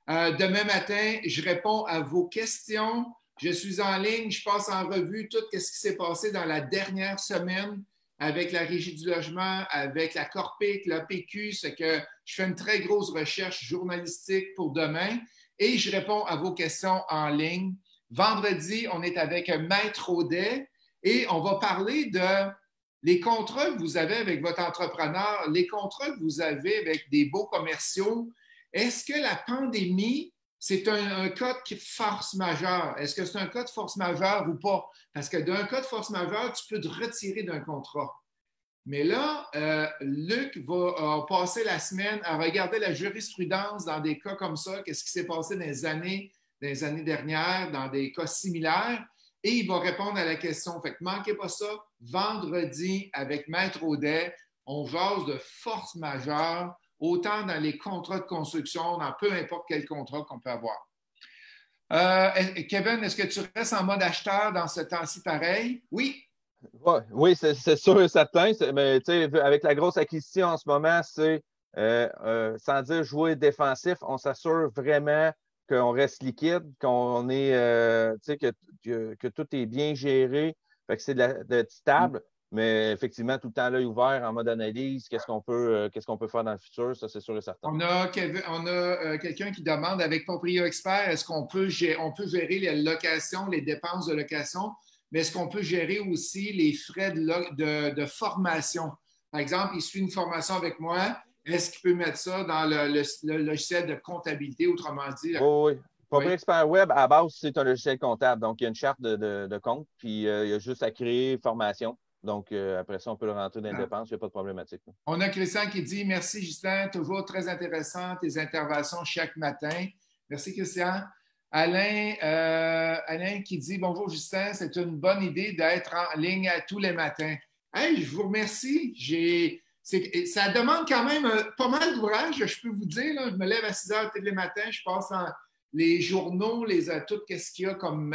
Demain matin, je réponds à vos questions. Je suis en ligne. Je passe en revue tout ce qui s'est passé dans la dernière semaine avec la Régie du logement, avec la Corpic, la PQ. C'est que je fais une très grosse recherche journalistique pour demain et je réponds à vos questions en ligne. Vendredi, on est avec Maître Audet et on va parler de les contrats que vous avez avec votre entrepreneur, les contrats que vous avez avec des beaux commerciaux. Est-ce que la pandémie, c'est un cas de force majeure? Est-ce que c'est un cas de force majeure ou pas? Parce que d'un cas de force majeure, tu peux te retirer d'un contrat. Mais là, Luc va passer la semaine à regarder la jurisprudence dans des cas comme ça, qu'est-ce qui s'est passé dans les années dernières, dans des cas similaires, et il va répondre à la question. Fait que manquez pas ça, vendredi, avec Maître Audet, on jase de force majeure, autant dans les contrats de construction, dans peu importe quel contrat qu'on peut avoir. Kevin, est-ce que tu restes en mode acheteur dans ce temps-ci pareil? Oui. Oui, c'est sûr et certain. Mais avec la grosse acquisition en ce moment, c'est sans dire jouer défensif, on s'assure vraiment qu'on reste liquide, qu'on est que tout est bien géré. Fait que c'est d'être stable, mais effectivement, tout le temps l'œil ouvert en mode analyse, qu'est-ce qu'on peut faire dans le futur, ça c'est sûr et certain. On a quelqu'un qui demande avec Proprio Expert, est-ce qu'on peut gérer les locations, les dépenses de location? Mais est-ce qu'on peut gérer aussi les frais de formation? Par exemple, il suit une formation avec moi. Est-ce qu'il peut mettre ça dans le logiciel de comptabilité, autrement dit? Oui. Proprio Expert Web, à base, c'est un logiciel comptable. Donc, il y a une charte de compte, puis il y a juste à créer formation. Donc, après ça, on peut le rentrer dans les dépenses. Il n'y a pas de problématique. On a Christian qui dit « Merci, Justin. Toujours très intéressant tes interventions chaque matin. » Merci, Christian. Alain qui dit « Bonjour Justin, c'est une bonne idée d'être en ligne tous les matins. » Hey, je vous remercie. Ça demande quand même pas mal d'ouvrage, je peux vous dire. Là, je me lève à 6 heures tous les matins, je passe dans les journaux, tout ce qu'il y a comme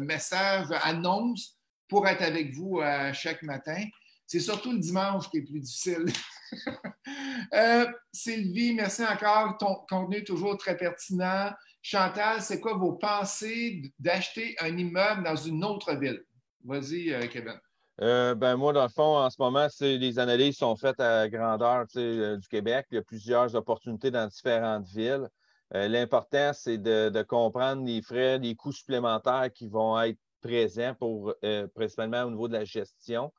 message, annonce pour être avec vous chaque matin. C'est surtout le dimanche qui est plus difficile. Sylvie, merci encore. Ton contenu est toujours très pertinent. Chantal, c'est quoi vos pensées d'acheter un immeuble dans une autre ville? Vas-y, Kevin. Moi, dans le fond, en ce moment, les analyses sont faites à grandeur du Québec. Il y a plusieurs opportunités dans différentes villes. L'important, c'est de comprendre les frais, les coûts supplémentaires qui vont être présents principalement au niveau de la gestion.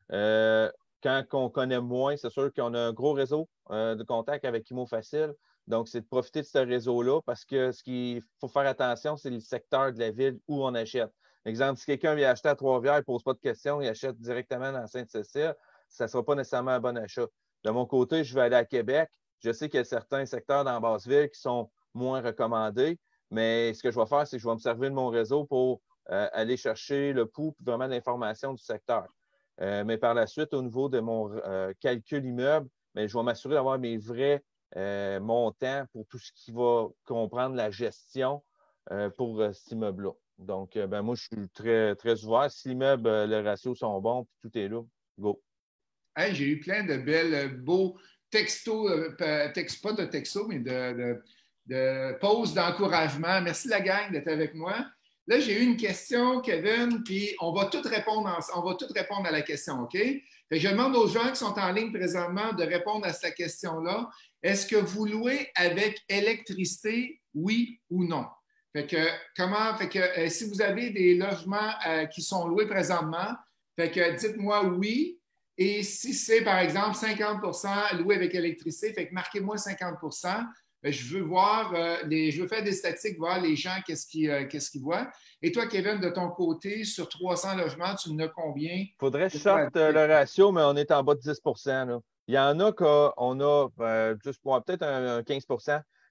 Quand on connaît moins, c'est sûr qu'on a un gros réseau de contacts avec Imo Facile. Donc, c'est de profiter de ce réseau-là parce que ce qu'il faut faire attention, c'est le secteur de la ville où on achète. Exemple, si quelqu'un vient acheter à Trois-Rivières, il ne pose pas de questions, il achète directement dans Sainte-Cécile, ça ne sera pas nécessairement un bon achat. De mon côté, je vais aller à Québec. Je sais qu'il y a certains secteurs dans Basse-Ville qui sont moins recommandés, mais ce que je vais faire, c'est que je vais me servir de mon réseau pour aller chercher le pouls et vraiment l'information du secteur. Mais par la suite, au niveau de mon calcul immeuble, bien, je vais m'assurer d'avoir mes vrais montants pour tout ce qui va comprendre la gestion pour cet immeuble-là. Donc, ben, moi, je suis très, très ouvert. Si l'immeuble, les ratios sont bons, puis tout est là, go. Hey, j'ai eu plein de beaux textos, pas de textos, mais de pauses d'encouragement. Merci la gang d'être avec moi. Là, j'ai eu une question, Kevin, puis on va tout répondre à la question, OK? Fait que je demande aux gens qui sont en ligne présentement de répondre à cette question-là. Est-ce que vous louez avec électricité, oui ou non? Fait que si vous avez des logements qui sont loués présentement, fait que dites-moi oui. Et si c'est, par exemple, 50 loué avec électricité, fait que marquez-moi 50 je veux voir, je veux faire des statistiques, voir les gens qu'est-ce qu'ils voient. Et toi, Kevin, de ton côté, sur 300 logements, tu en as combien? Il faudrait que je sorte le ratio, mais on est en bas de 10 là. Il y en a qu'on a, juste pour peut-être un 15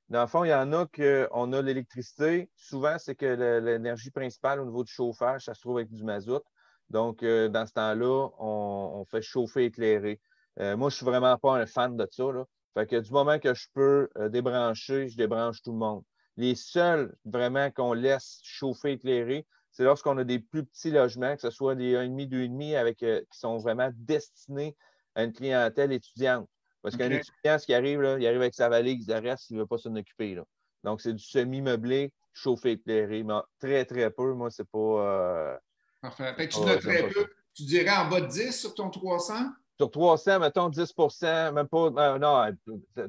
Dans le fond, il y en a qu'on a l'électricité. Souvent, c'est que l'énergie principale au niveau du chauffage, ça se trouve avec du mazout. Donc, dans ce temps-là, on fait chauffer éclairé. Moi, je ne suis vraiment pas un fan de ça, là. Fait que du moment que je peux débrancher, je débranche tout le monde. Les seuls vraiment qu'on laisse chauffer éclairé, c'est lorsqu'on a des plus petits logements, que ce soit des 1,5, 2,5 avec, qui sont vraiment destinés à une clientèle étudiante. Parce qu'un étudiant, ce qui arrive, là, il arrive avec sa valise, le reste, il ne veut pas s'en occuper. Là. Donc, c'est du semi-meublé, chauffé éclairé. Mais très, très peu. Moi, c'est pas. Parfait. Fait que tu noterais peu. Tu dirais en bas de 10 sur ton 300? Sur 300, mettons 10 même pas. Non,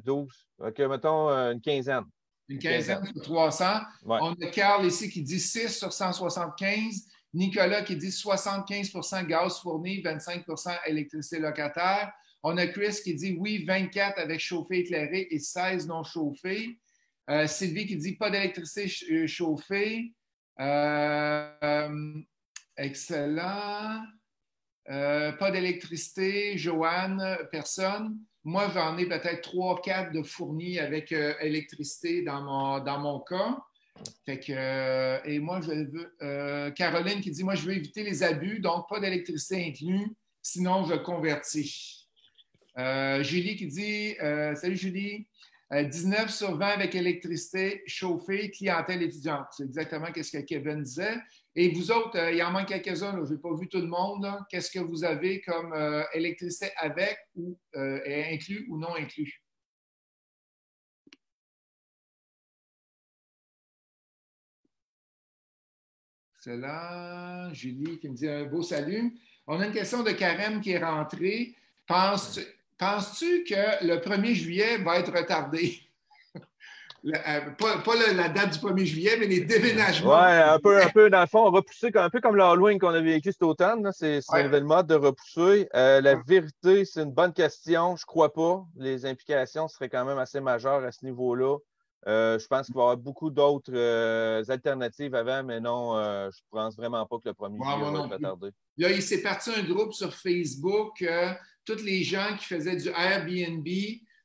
12. OK, mettons une quinzaine. Une quinzaine sur 300. Ouais. On a Carl ici qui dit 6 sur 175. Nicolas qui dit 75 gaz fourni, 25 électricité locataire. On a Chris qui dit oui, 24 avec chauffé éclairé et 16 non chauffé. Sylvie qui dit pas d'électricité chauffée. Excellent. Pas d'électricité. Joanne, personne. Moi, j'en ai peut-être 3-4 de fournis avec électricité dans mon cas. Fait que, et moi, je veux. Caroline qui dit moi, je veux éviter les abus, donc pas d'électricité inclus, sinon je convertis. Julie qui dit salut Julie. 19 sur 20 avec électricité chauffée, clientèle étudiante. C'est exactement ce que Kevin disait. Et vous autres, il en manque quelques-uns, je n'ai pas vu tout le monde. Qu'est-ce que vous avez comme électricité avec ou inclus ou non inclus? C'est là. Julie qui me dit un beau salut. On a une question de Karen qui est rentrée. Penses-tu que le 1er juillet va être retardé? Pas la date du 1er juillet, mais les déménagements. Oui, un peu dans le fond, repousser, un peu comme l'Halloween qu'on a vécu cet automne. C'est une nouvelle mode de repousser. La vérité, c'est une bonne question. Je ne crois pas. Les implications seraient quand même assez majeures à ce niveau-là. Je pense qu'il va y avoir beaucoup d'autres alternatives avant, mais non, je ne pense vraiment pas que le 1er juillet va être retardé. Là, il s'est parti un groupe sur Facebook. Tous les gens qui faisaient du Airbnb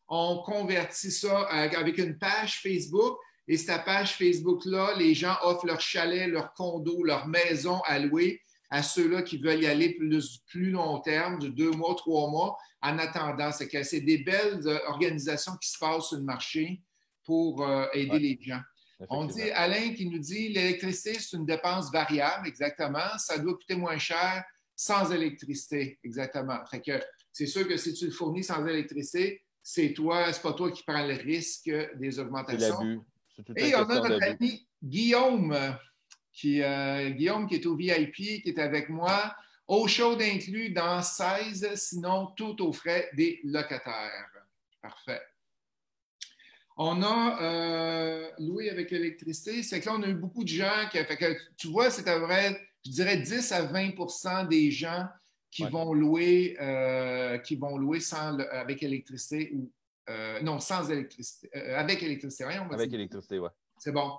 ont converti ça avec une page Facebook. Et cette page Facebook-là, les gens offrent leur chalet, leur condo, leur maison à louer à ceux-là qui veulent y aller plus long terme, de 2 mois, 3 mois, en attendant. C'est des belles organisations qui se passent sur le marché pour aider les gens. On dit, Alain qui nous dit, l'électricité, c'est une dépense variable, exactement. Ça doit coûter moins cher sans électricité, exactement. Fait que c'est sûr que si tu le fournis sans électricité, c'est pas toi qui prends le risque des augmentations. Et on a notre ami Guillaume qui est au VIP, qui est avec moi. Eau chaude inclus dans 16, sinon tout aux frais des locataires. Parfait. On a loué avec l'électricité. C'est que là, on a eu beaucoup de gens fait que, tu vois, c'est à vrai, je dirais 10 à 20 des gens Ouais. qui vont louer avec électricité ou non, sans électricité. Avec électricité, oui, on va Avec dire. électricité, oui. C'est bon.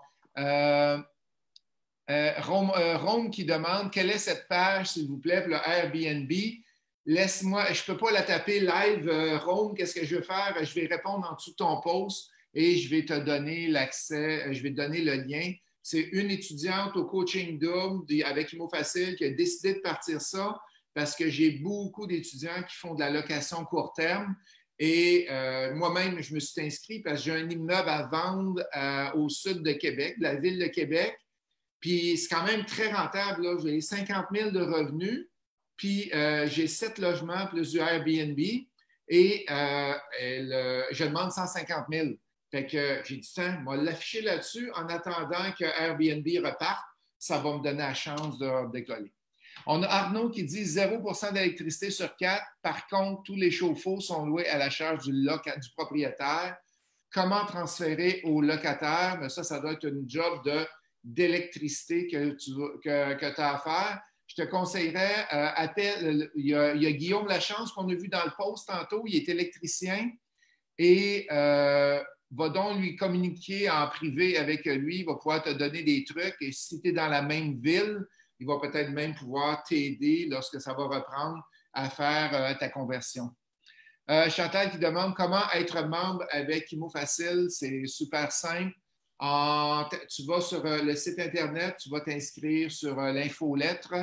Rome qui demande quelle est cette page, s'il vous plaît, pour le Airbnb. Laisse-moi, je ne peux pas la taper live. Rome, qu'est-ce que je vais faire? Je vais répondre en dessous de ton post et je vais te donner l'accès, je vais te donner le lien. C'est une étudiante au coaching double avec Imo Facile qui a décidé de partir ça parce que j'ai beaucoup d'étudiants qui font de la location court terme. Et moi-même, je me suis inscrit parce que j'ai un immeuble à vendre au sud de Québec, de la ville de Québec. Puis c'est quand même très rentable. Là. J'ai 50 000 de revenus, puis j'ai 7 logements plus du Airbnb et je demande 150 000. Fait que j'ai dit, tiens, moi l'afficher là-dessus en attendant que Airbnb reparte, ça va me donner la chance de décoller. On a Arnaud qui dit 0 d'électricité sur 4. Par contre, tous les chauffe-eau sont loués à la charge du propriétaire. Comment transférer au locataire? Mais ça doit être une job d'électricité que tu as à faire. Je te conseillerais, il y a Guillaume Lachance qu'on a vu dans le post tantôt, il est électricien et va donc lui communiquer en privé avec lui, il va pouvoir te donner des trucs et si tu es dans la même ville, il va peut-être même pouvoir t'aider lorsque ça va reprendre à faire ta conversion. Chantal qui demande comment être membre avec Imo Facile. C'est super simple. Tu vas sur le site Internet, tu vas t'inscrire sur l'infolettre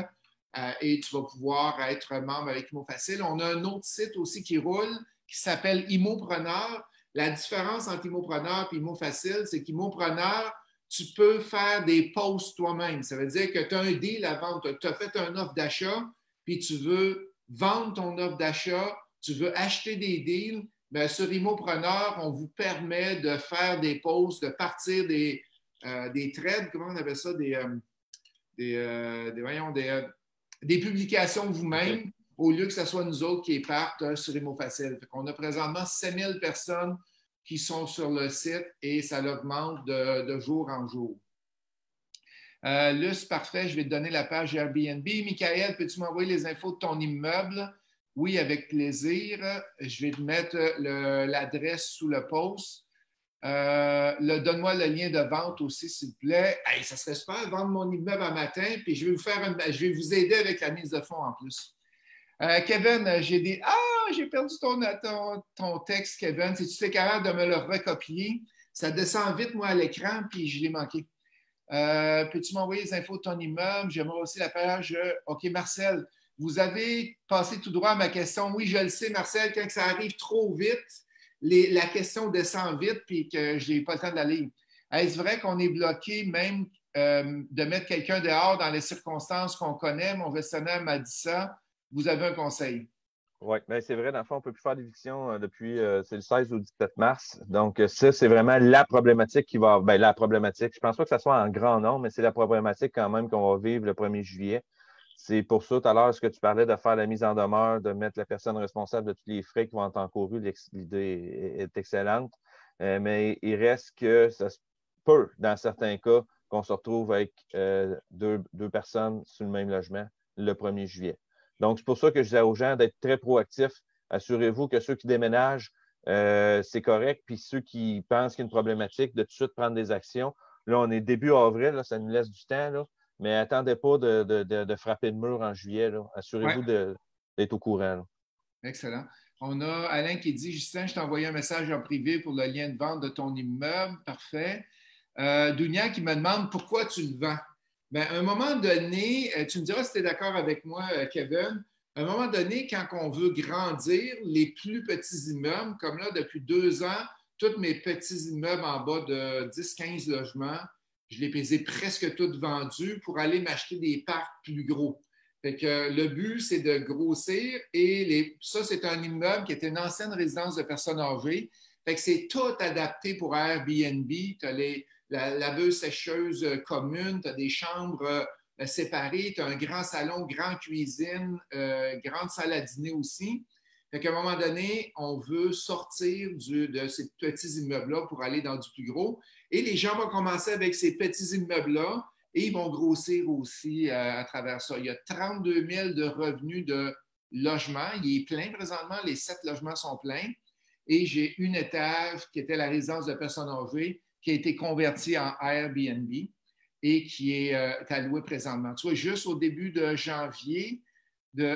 et tu vas pouvoir être membre avec Imo Facile. On a un autre site aussi qui roule qui s'appelle Imopreneur. La différence entre Imopreneur et Imo Facile, c'est qu'Imopreneur, tu peux faire des posts toi-même. Ça veut dire que tu as un deal à vendre. Tu as fait une offre d'achat, puis tu veux vendre ton offre d'achat, tu veux acheter des deals, bien, sur Imopreneur, on vous permet de faire des posts, de partir des trades, comment on appelle ça, des publications vous-même, okay, au lieu que ce soit nous autres qui partent sur Imofacile. On a présentement 7000 personnes qui sont sur le site et ça augmente de jour en jour. Luce, parfait, je vais te donner la page Airbnb. Michael, peux-tu m'envoyer les infos de ton immeuble? Oui, avec plaisir. Je vais te mettre l'adresse sous le post. Donne-moi le lien de vente aussi, s'il vous plaît. Hey, ça serait super, vendre mon immeuble un matin, puis je vais vous aider avec la mise de fonds en plus. Kevin, j'ai perdu ton texte, Kevin. Si tu es capable de me le recopier, ça descend vite, moi, à l'écran, puis je l'ai manqué. Peux-tu m'envoyer les infos de ton immeuble? J'aimerais aussi la page. OK, Marcel, vous avez passé tout droit à ma question. Oui, je le sais, Marcel, quand ça arrive trop vite, la question descend vite puis que je n'ai pas le temps de la lire. Est-ce vrai qu'on est bloqué même de mettre quelqu'un dehors dans les circonstances qu'on connaît? Mon gestionnaire m'a dit ça. Vous avez un conseil? Oui, bien, c'est vrai. Dans le fond, on ne peut plus faire d'éviction depuis c'est le 16 au 17 mars. Donc, ça, c'est vraiment la problématique qui va. Bien, la problématique. Je ne pense pas que ça soit en grand nombre, mais c'est la problématique quand même qu'on va vivre le 1er juillet. C'est pour ça, tout à l'heure, ce que tu parlais de faire la mise en demeure, de mettre la personne responsable de tous les frais qui vont être encourus, l'idée est excellente. Mais il reste que ça se peut, dans certains cas, qu'on se retrouve avec deux personnes sur le même logement le 1er juillet. Donc, c'est pour ça que je disais aux gens d'être très proactifs. Assurez-vous que ceux qui déménagent, c'est correct. Puis ceux qui pensent qu'il y a une problématique, de tout de suite prendre des actions. Là, on est début avril, là, ça nous laisse du temps, là, mais attendez pas de frapper le mur en juillet. Là. Assurez-vous d'être au courant. Là. Excellent. On a Alain qui dit, Justin, je t'ai envoyé un message en privé pour le lien de vente de ton immeuble. Parfait. Dounia qui me demande pourquoi tu le vends. Bien, à un moment donné, tu me diras si tu es d'accord avec moi, Kevin, à un moment donné, quand on veut grandir, les plus petits immeubles, comme là, depuis 2 ans, tous mes petits immeubles en bas de 10-15 logements, je les ai presque tous vendus pour aller m'acheter des parcs plus gros. Fait que le but, c'est de grossir et ça, c'est un immeuble qui était une ancienne résidence de personnes âgées. Fait que c'est tout adapté pour Airbnb. Tu as la laveuse sécheuse commune, tu as des chambres séparées, tu as un grand salon, grande cuisine, grande salle à dîner aussi. Fait qu'à un moment donné, on veut sortir de ces petits immeubles-là pour aller dans du plus gros. Et les gens vont commencer avec ces petits immeubles-là et ils vont grossir aussi à travers ça. Il y a 32 000 de revenus de logement. Il est plein présentement. Les 7 logements sont pleins. Et j'ai une étage qui était la résidence de personnes âgées qui a été convertie en Airbnb et qui est allouée présentement. Tu vois, juste au début de janvier,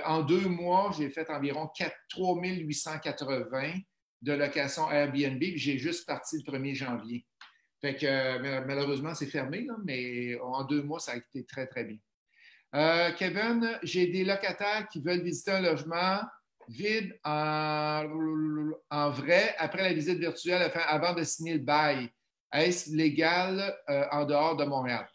en 2 mois, j'ai fait environ 3 880 de location Airbnb, puis j'ai juste parti le 1er janvier. Fait que malheureusement, c'est fermé, là, mais en 2 mois, ça a été très, très bien. Kevin, j'ai des locataires qui veulent visiter un logement vide en vrai après la visite virtuelle avant de signer le bail. Est-ce légal en dehors de Montréal?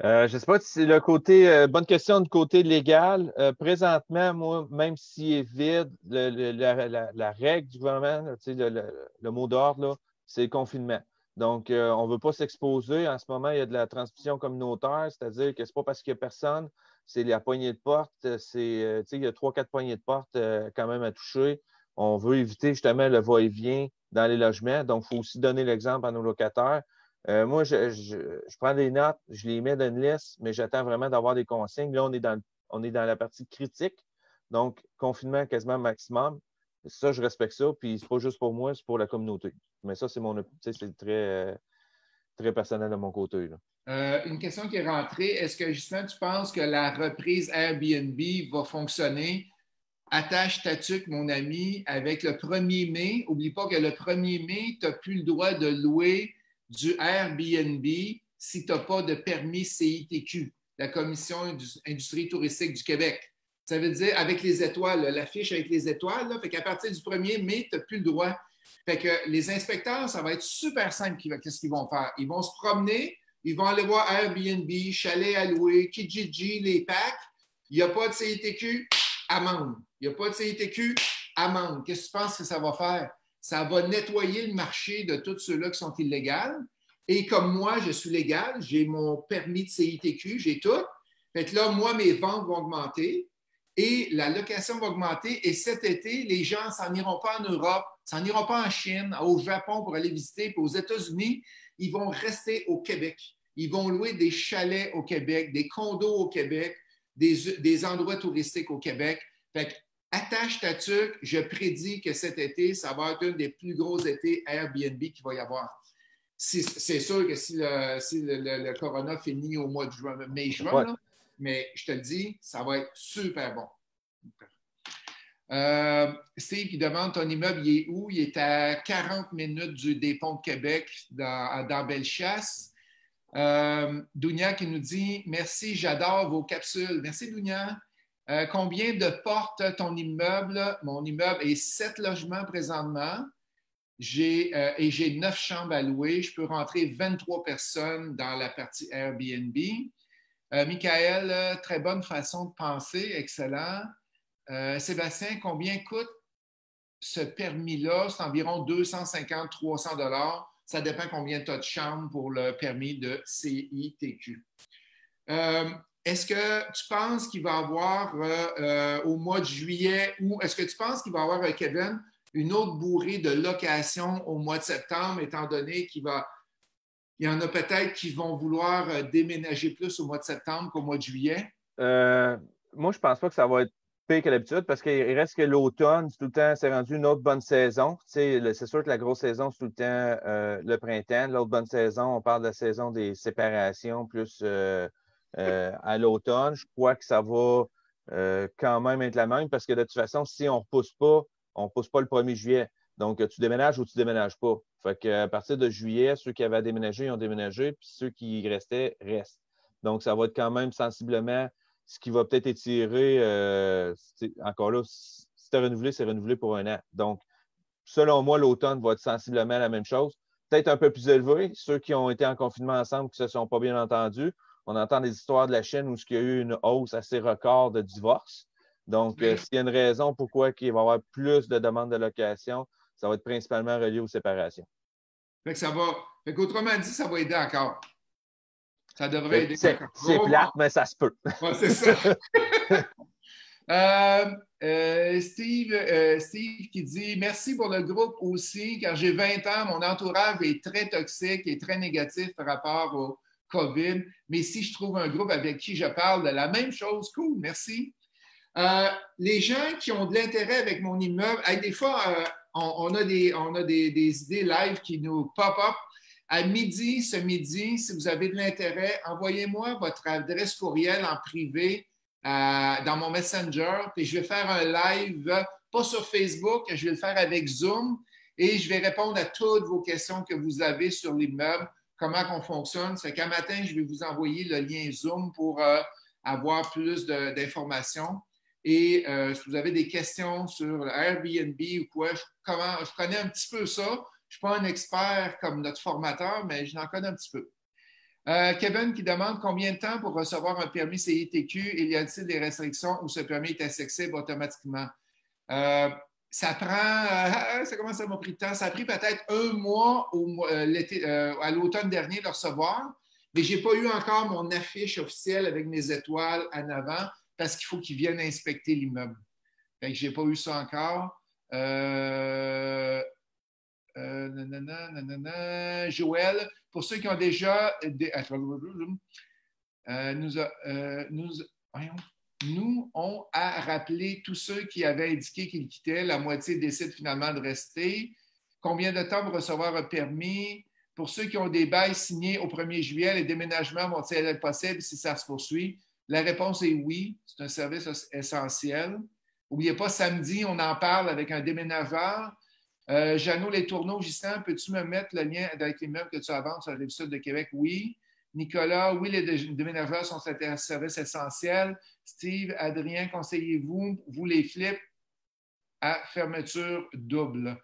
Je ne sais pas si c'est le côté, bonne question du côté légal. Présentement, moi, même s'il est vide, la règle du gouvernement, là, le mot d'ordre, c'est le confinement. Donc, on ne veut pas s'exposer. En ce moment, il y a de la transmission communautaire, c'est-à-dire que ce n'est pas parce qu'il n'y a personne, c'est la poignée de porte, il y a 3-4 poignées de porte quand même à toucher. On veut éviter justement le va-et-vient dans les logements. Donc, il faut aussi donner l'exemple à nos locataires. Moi, je prends des notes, je les mets dans une liste, mais j'attends vraiment d'avoir des consignes. Là, on est dans la partie critique, donc confinement quasiment maximum. Ça, je respecte ça, puis c'est pas juste pour moi, c'est pour la communauté. Mais ça, c'est c'est très personnel de mon côté, là. Une question qui est rentrée. Est-ce que justement, tu penses que la reprise Airbnb va fonctionner? Attache ta tuque, mon ami, avec le 1er mai. N'oublie pas que le 1er mai, tu n'as plus le droit de louer du Airbnb si tu n'as pas de permis CITQ, la Commission Industrie touristique du Québec. Ça veut dire avec les étoiles, l'affiche avec les étoiles, là, fait qu'à partir du 1er mai, tu n'as plus le droit. Fait que les inspecteurs, ça va être super simple. Qu'est-ce qu'ils vont faire? Ils vont se promener, ils vont aller voir Airbnb, chalet à louer, Kijiji, les packs. Il n'y a pas de CITQ, amende. Il n'y a pas de CITQ, amende. Qu'est-ce que tu penses que ça va faire? Ça va nettoyer le marché de tous ceux-là qui sont illégaux. Et comme moi, je suis légal, j'ai mon permis de CITQ, j'ai tout. Fait que là, moi, mes ventes vont augmenter et la location va augmenter. Et cet été, les gens ne s'en iront pas en Europe, s'en iront pas en Chine, au Japon pour aller visiter, puis aux États-Unis, ils vont rester au Québec. Ils vont louer des chalets au Québec, des condos au Québec, des endroits touristiques au Québec. Fait que, attache ta tuque, je prédis que cet été, ça va être un des plus gros étés Airbnb qu'il va y avoir. C'est sûr que si le corona finit au mois de mai-juin, Ouais. mais je te le dis, ça va être super bon. Steve, il demande ton immeuble, il est où? Il est à 40 minutes des ponts de Québec, dans Bellechasse. Dounia qui nous dit « Merci, j'adore vos capsules. » Merci, Dounia. Combien de portes ton immeuble? Mon immeuble est 7 logements présentement. Et j'ai 9 chambres à louer. Je peux rentrer 23 personnes dans la partie Airbnb. Michael, très bonne façon de penser. Excellent. Sébastien, combien coûte ce permis-là? C'est environ 250-300 $. Ça dépend combien tu as de chambres pour le permis de CITQ. Est-ce que tu penses qu'il va y avoir au mois de juillet ou est-ce que tu penses qu'il va y avoir, Kevin, une autre bourrée de location au mois de septembre, étant donné qu'il y en a peut-être qui vont vouloir déménager plus au mois de septembre qu'au mois de juillet? Moi, je pense pas que ça va être pire que d'habitude parce qu'il reste que l'automne, tout le temps, c'est rendu une autre bonne saison. C'est sûr que la grosse saison, c'est tout le temps le printemps. L'autre bonne saison, on parle de la saison des séparations plus à l'automne. Je crois que ça va quand même être la même parce que de toute façon, si on ne repousse pas le 1er juillet. Donc, tu déménages ou tu ne déménages pas. Fait qu'à partir de juillet, ceux qui avaient à déménager, ils ont déménagé, puis ceux qui restaient, restent. Donc, ça va être quand même sensiblement ce qui va peut-être étirer, encore là, si c'est renouvelé pour 1 an. Donc, selon moi, l'automne va être sensiblement la même chose. Peut-être un peu plus élevé. Ceux qui ont été en confinement ensemble, qui ne se sont pas bien entendus. On entend des histoires de la Chine où il y a eu une hausse assez record de divorces. Donc, s'il y a une raison pourquoi il va y avoir plus de demandes de location, ça va être principalement relié aux séparations. Fait qu'autrement dit, ça va aider encore. Ça devrait aider encore. C'est plate, mais ça se peut. Ouais, c'est ça. Steve qui dit merci pour le groupe aussi, car j'ai 20 ans, mon entourage est très toxique et très négatif par rapport au COVID. Mais si je trouve un groupe avec qui je parle de la même chose, cool, merci. Les gens qui ont de l'intérêt avec mon immeuble, des fois, on a des idées live qui nous pop-up. À midi, ce midi, si vous avez de l'intérêt, envoyez-moi votre adresse courriel en privé dans mon Messenger, puis je vais faire un live, pas sur Facebook, je vais le faire avec Zoom et je vais répondre à toutes vos questions que vous avez sur l'immeuble, comment on fonctionne. C'est qu'un matin, je vais vous envoyer le lien Zoom pour avoir plus d'informations. Et si vous avez des questions sur Airbnb ou quoi, je connais un petit peu ça. Je ne suis pas un expert comme notre formateur, mais je l'en connais un petit peu. Kevin qui demande combien de temps pour recevoir un permis CITQ et y a-t-il des restrictions où ce permis est accessible automatiquement? Ça commence à m'avoir pris de temps. Ça a pris peut-être un mois à l'automne dernier de le recevoir, mais je n'ai pas eu encore mon affiche officielle avec mes étoiles en avant parce qu'il faut qu'ils viennent inspecter l'immeuble. Je n'ai pas eu ça encore. Joël, pour ceux qui ont déjà nous ont à rappeler tous ceux qui avaient indiqué qu'ils quittaient. La moitié décide finalement de rester. Combien de temps pour recevoir un permis? Pour ceux qui ont des bails signés au 1er juillet, les déménagements vont-ils être possibles si ça se poursuit? La réponse est oui. C'est un service essentiel. N'oubliez pas, samedi, on en parle avec un déménageur. Jeannot Les Tourneaux, Justin, peux-tu me mettre le lien avec l'immeuble que tu as vendu sur la Rive-Sud de Québec? Oui. Nicolas, oui, les déménageurs sont un service essentiel. Steve, Adrien, conseillez-vous, vous les flips à fermeture double?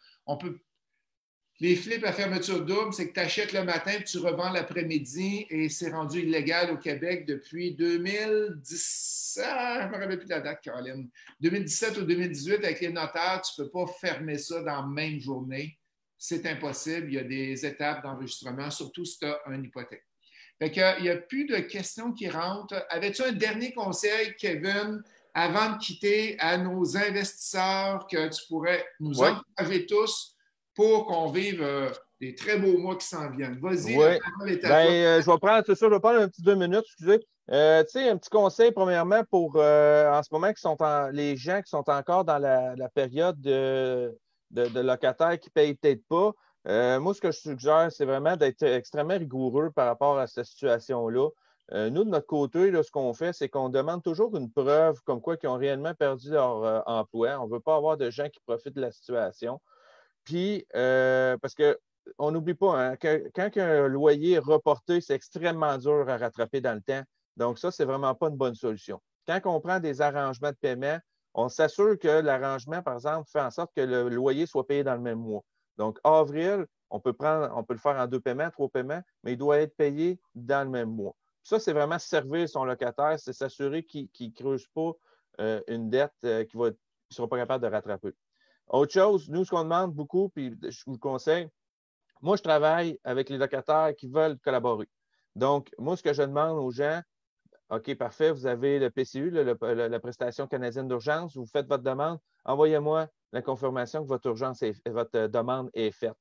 Les flips à fermeture double, c'est que tu achètes le matin et tu revends l'après-midi et c'est rendu illégal au Québec depuis 2010. Je ne me rappelle plus de la date, Caroline. 2017 ou 2018, avec les notaires, tu ne peux pas fermer ça dans la même journée. C'est impossible. Il y a des étapes d'enregistrement, surtout si tu as une hypothèque. Fait qu'il n'y a plus de questions qui rentrent. Avais-tu un dernier conseil, Kevin, avant de quitter à nos investisseurs que tu pourrais nous encourager tous pour qu'on vive des très beaux mois qui s'en viennent? Vas-y, la parole est à toi. Je vais prendre, c'est sûr, je vais prendre un petit 2 minutes, excusez. Tu sais, un petit conseil, premièrement, pour en ce moment, les gens qui sont encore dans la période de locataires qui ne payent peut-être pas. Moi, ce que je suggère, c'est vraiment d'être extrêmement rigoureux par rapport à cette situation-là. Nous, de notre côté, là, ce qu'on fait, c'est qu'on demande toujours une preuve comme quoi qu'ils ont réellement perdu leur emploi. On ne veut pas avoir de gens qui profitent de la situation. Puis, parce qu'on n'oublie pas, hein, quand un loyer est reporté, c'est extrêmement dur à rattraper dans le temps. Donc, ça, c'est vraiment pas une bonne solution. Quand on prend des arrangements de paiement, on s'assure que l'arrangement, par exemple, fait en sorte que le loyer soit payé dans le même mois. Donc, avril, on peut le faire en 2 paiements, 3 paiements, mais il doit être payé dans le même mois. Ça, c'est vraiment servir son locataire, c'est s'assurer qu'il ne creuse pas une dette qu'il ne sera pas capable de rattraper. Autre chose, nous, ce qu'on demande beaucoup, puis je vous le conseille, moi, je travaille avec les locataires qui veulent collaborer. Donc, moi, ce que je demande aux gens, OK, parfait, vous avez le PCU, la prestation canadienne d'urgence, vous faites votre demande, envoyez-moi la confirmation que votre demande est faite.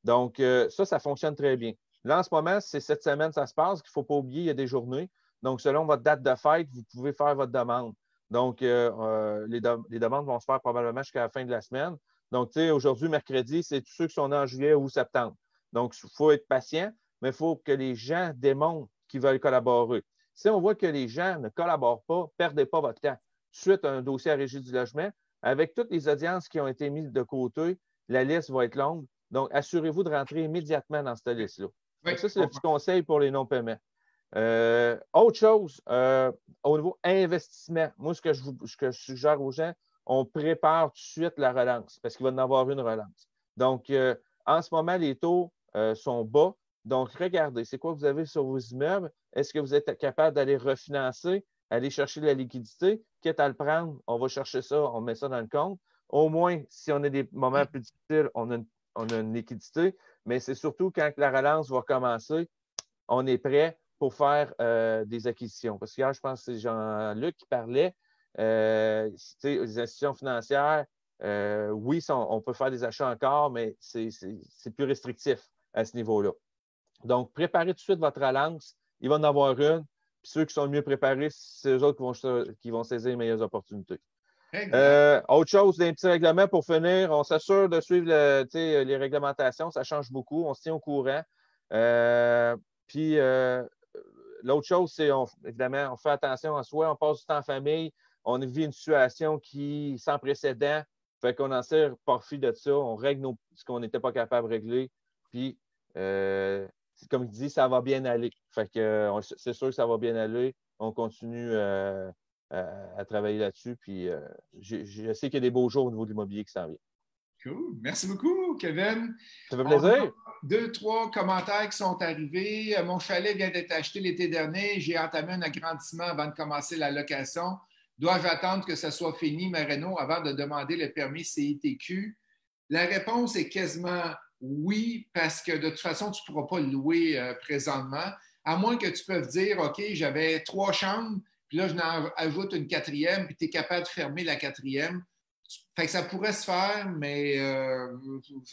Donc, ça fonctionne très bien. Là, en ce moment, c'est cette semaine, ça se passe, qu'il ne faut pas oublier, il y a des journées. Donc, selon votre date de fête, vous pouvez faire votre demande. Donc, les demandes vont se faire probablement jusqu'à la fin de la semaine. Donc, tu sais, aujourd'hui, mercredi, c'est tous ceux qui sont nés en juillet ou septembre. Donc, il faut être patient, mais il faut que les gens démontrent qu'ils veulent collaborer. Si on voit que les gens ne collaborent pas, ne perdez pas votre temps. Suite à un dossier à Régie du logement, avec toutes les audiences qui ont été mises de côté, la liste va être longue. Donc, assurez-vous de rentrer immédiatement dans cette liste-là. Oui, ça, c'est le petit conseil pour les non-paiements. Autre chose, au niveau investissement, moi, ce que je suggère aux gens, on prépare tout de suite la relance parce qu'il va y en avoir une relance. Donc, en ce moment, les taux sont bas. Donc, regardez, c'est quoi vous avez sur vos immeubles? Est-ce que vous êtes capable d'aller refinancer, aller chercher de la liquidité? Quitte à le prendre, on va chercher ça, on met ça dans le compte. Au moins, si on a des moments plus difficiles, on a une liquidité. Mais c'est surtout quand la relance va commencer, on est prêt pour faire des acquisitions. Parce que hier, je pense que c'est Jean-Luc qui parlait. Les institutions financières, oui, on peut faire des achats encore, mais c'est plus restrictif à ce niveau-là. Donc, préparez tout de suite votre relance. Il va en avoir une. Puis ceux qui sont le mieux préparés, c'est eux autres qui vont saisir les meilleures opportunités. Autre chose, des petits règlements pour finir. On s'assure de suivre les réglementations. Ça change beaucoup. On se tient au courant. Puis, l'autre chose, c'est, évidemment, on fait attention à soi. On passe du temps en famille. On vit une situation qui sans précédent. Fait qu'on en sert profit de ça. On règle ce qu'on n'était pas capable de régler. Puis, comme je dis, ça va bien aller. Fait que c'est sûr que ça va bien aller. On continue à travailler là-dessus. Puis, je sais qu'il y a des beaux jours au niveau de l'immobilier qui s'en vient. Cool. Merci beaucoup, Kevin. Ça fait plaisir. 2, 3 commentaires qui sont arrivés. Mon chalet vient d'être acheté l'été dernier. J'ai entamé un agrandissement avant de commencer la location. Dois-je attendre que ça soit fini, ma réno, avant de demander le permis CITQ? La réponse est quasiment oui, parce que de toute façon, tu ne pourras pas le louer présentement, à moins que tu puisses dire, OK, j'avais 3 chambres, puis là, je n'en ajoute une 4e, puis tu es capable de fermer la 4e. Fait que ça pourrait se faire, mais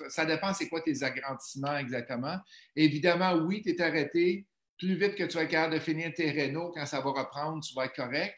ça dépend c'est quoi tes agrandissements exactement. Évidemment, oui, tu es arrêté. Plus vite que tu vas être capable de finir tes rénaux, quand ça va reprendre, tu vas être correct.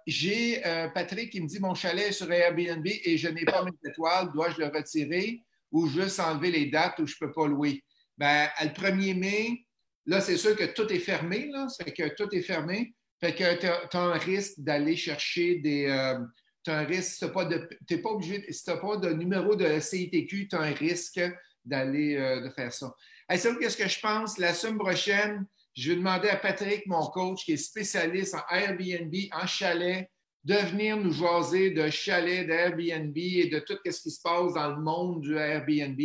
J'ai Patrick qui me dit mon chalet est sur Airbnb et je n'ai pas mes étoiles. Dois-je le retirer ou juste enlever les dates où je ne peux pas louer? Ben, le 1er mai, là, c'est sûr que tout est fermé. Là, fait que tout est fermé. Fait que tu as un risque d'aller chercher des. Tu as un risque, tu n'es pas obligé, si tu n'as pas de numéro de CITQ, tu as un risque d'aller de faire ça. Hey, c'est qu'est-ce que je pense? La semaine prochaine, je vais demander à Patrick, mon coach, qui est spécialiste en Airbnb, en chalet, de venir nous jaser de chalet, d'Airbnb et de tout ce qui se passe dans le monde du Airbnb.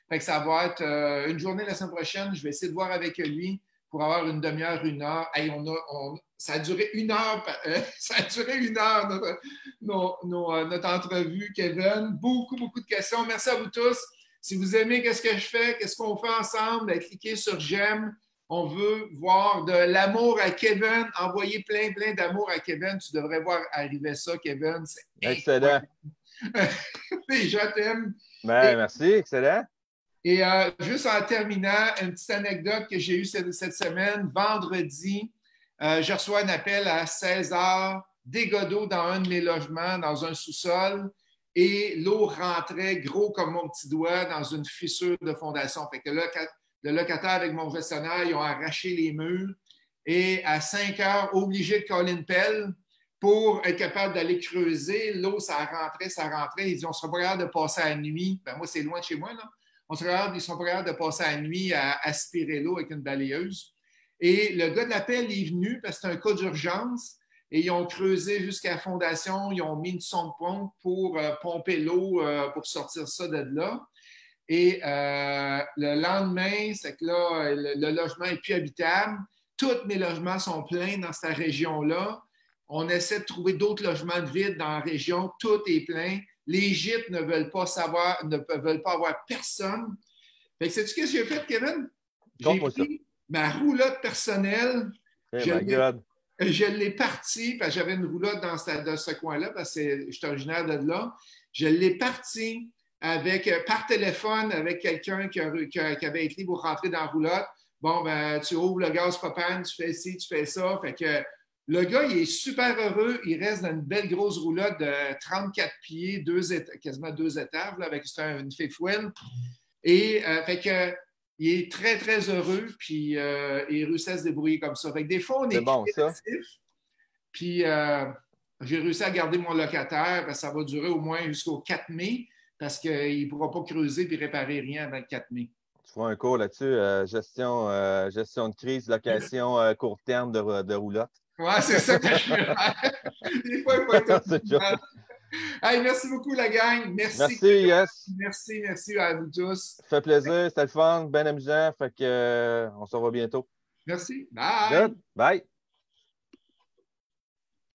Fait que ça va être une journée la semaine prochaine. Je vais essayer de voir avec lui pour avoir une demi-heure, 1 heure. Hey, ça a duré 1 heure. Ça a duré 1 heure, notre entrevue, Kevin. Beaucoup, beaucoup de questions. Merci à vous tous. Si vous aimez qu'est-ce que je fais, qu'est-ce qu'on fait ensemble, cliquez sur j'aime. On veut voir de l'amour à Kevin. Envoyez plein, plein d'amour à Kevin. Tu devrais voir arriver ça, Kevin. C'est excellent. Les gens t'aiment. Merci, excellent. Et juste en terminant, une petite anecdote que j'ai eue cette semaine. Vendredi, je reçois un appel à 16h, dégâts d'eau dans un de mes logements, dans un sous-sol, et l'eau rentrait gros comme mon petit doigt dans une fissure de fondation. Fait que le locataire avec mon gestionnaire, ils ont arraché les murs et à 5 heures, obligé de coller une pelle pour être capable d'aller creuser. L'eau, ça rentrait. Ils disent, on ne sera pas capable de passer la nuit. Ben, moi, c'est loin de chez moi, là. Ils sont pas capables de passer la nuit à aspirer l'eau avec une balayeuse. Et le gars de l'appel est venu parce que c'est un cas d'urgence et ils ont creusé jusqu'à la fondation. Ils ont mis une sonde pompe pour pomper l'eau pour sortir ça de là. Et le lendemain, c'est que là, le logement n'est plus habitable. Tous mes logements sont pleins dans cette région-là. On essaie de trouver d'autres logements de vide dans la région. Tout est plein. Les gîtes ne veulent pas savoir, ne veulent pas avoir personne. Fait que sais-tu ce que j'ai fait, Kevin? J'ai pris ma roulotte personnelle. Je l'ai partie, parce que j'avais une roulotte dans ce coin-là, parce que je suis originaire de là. Je l'ai partie par téléphone avec quelqu'un qui avait écrit pour rentrer dans la roulotte. Bon, ben, tu ouvres le gaz propane, tu fais ci, tu fais ça. Fait que le gars, il est super heureux. Il reste dans une belle grosse roulotte de 34 pieds, quasiment 2 étages, là, avec une fifth wheel. Et fait que il est très, très heureux, puis il réussit à se débrouiller comme ça. Fait que des fois, on est créatif. Puis j'ai réussi à garder mon locataire, parce que ça va durer au moins jusqu'au 4 mai, parce qu'il ne pourra pas creuser et réparer rien avant le 4 mai. Tu feras un cours là-dessus, gestion de crise, location court terme de roulotte. Oui, c'est ça que je fais. Des fois, il faut être... Hey, merci beaucoup, la gang. Merci. Merci à vous tous. Ça fait plaisir, c'était le fun, bien amusant. Fait que, on se revoit bientôt. Merci. Bye. Good. Bye.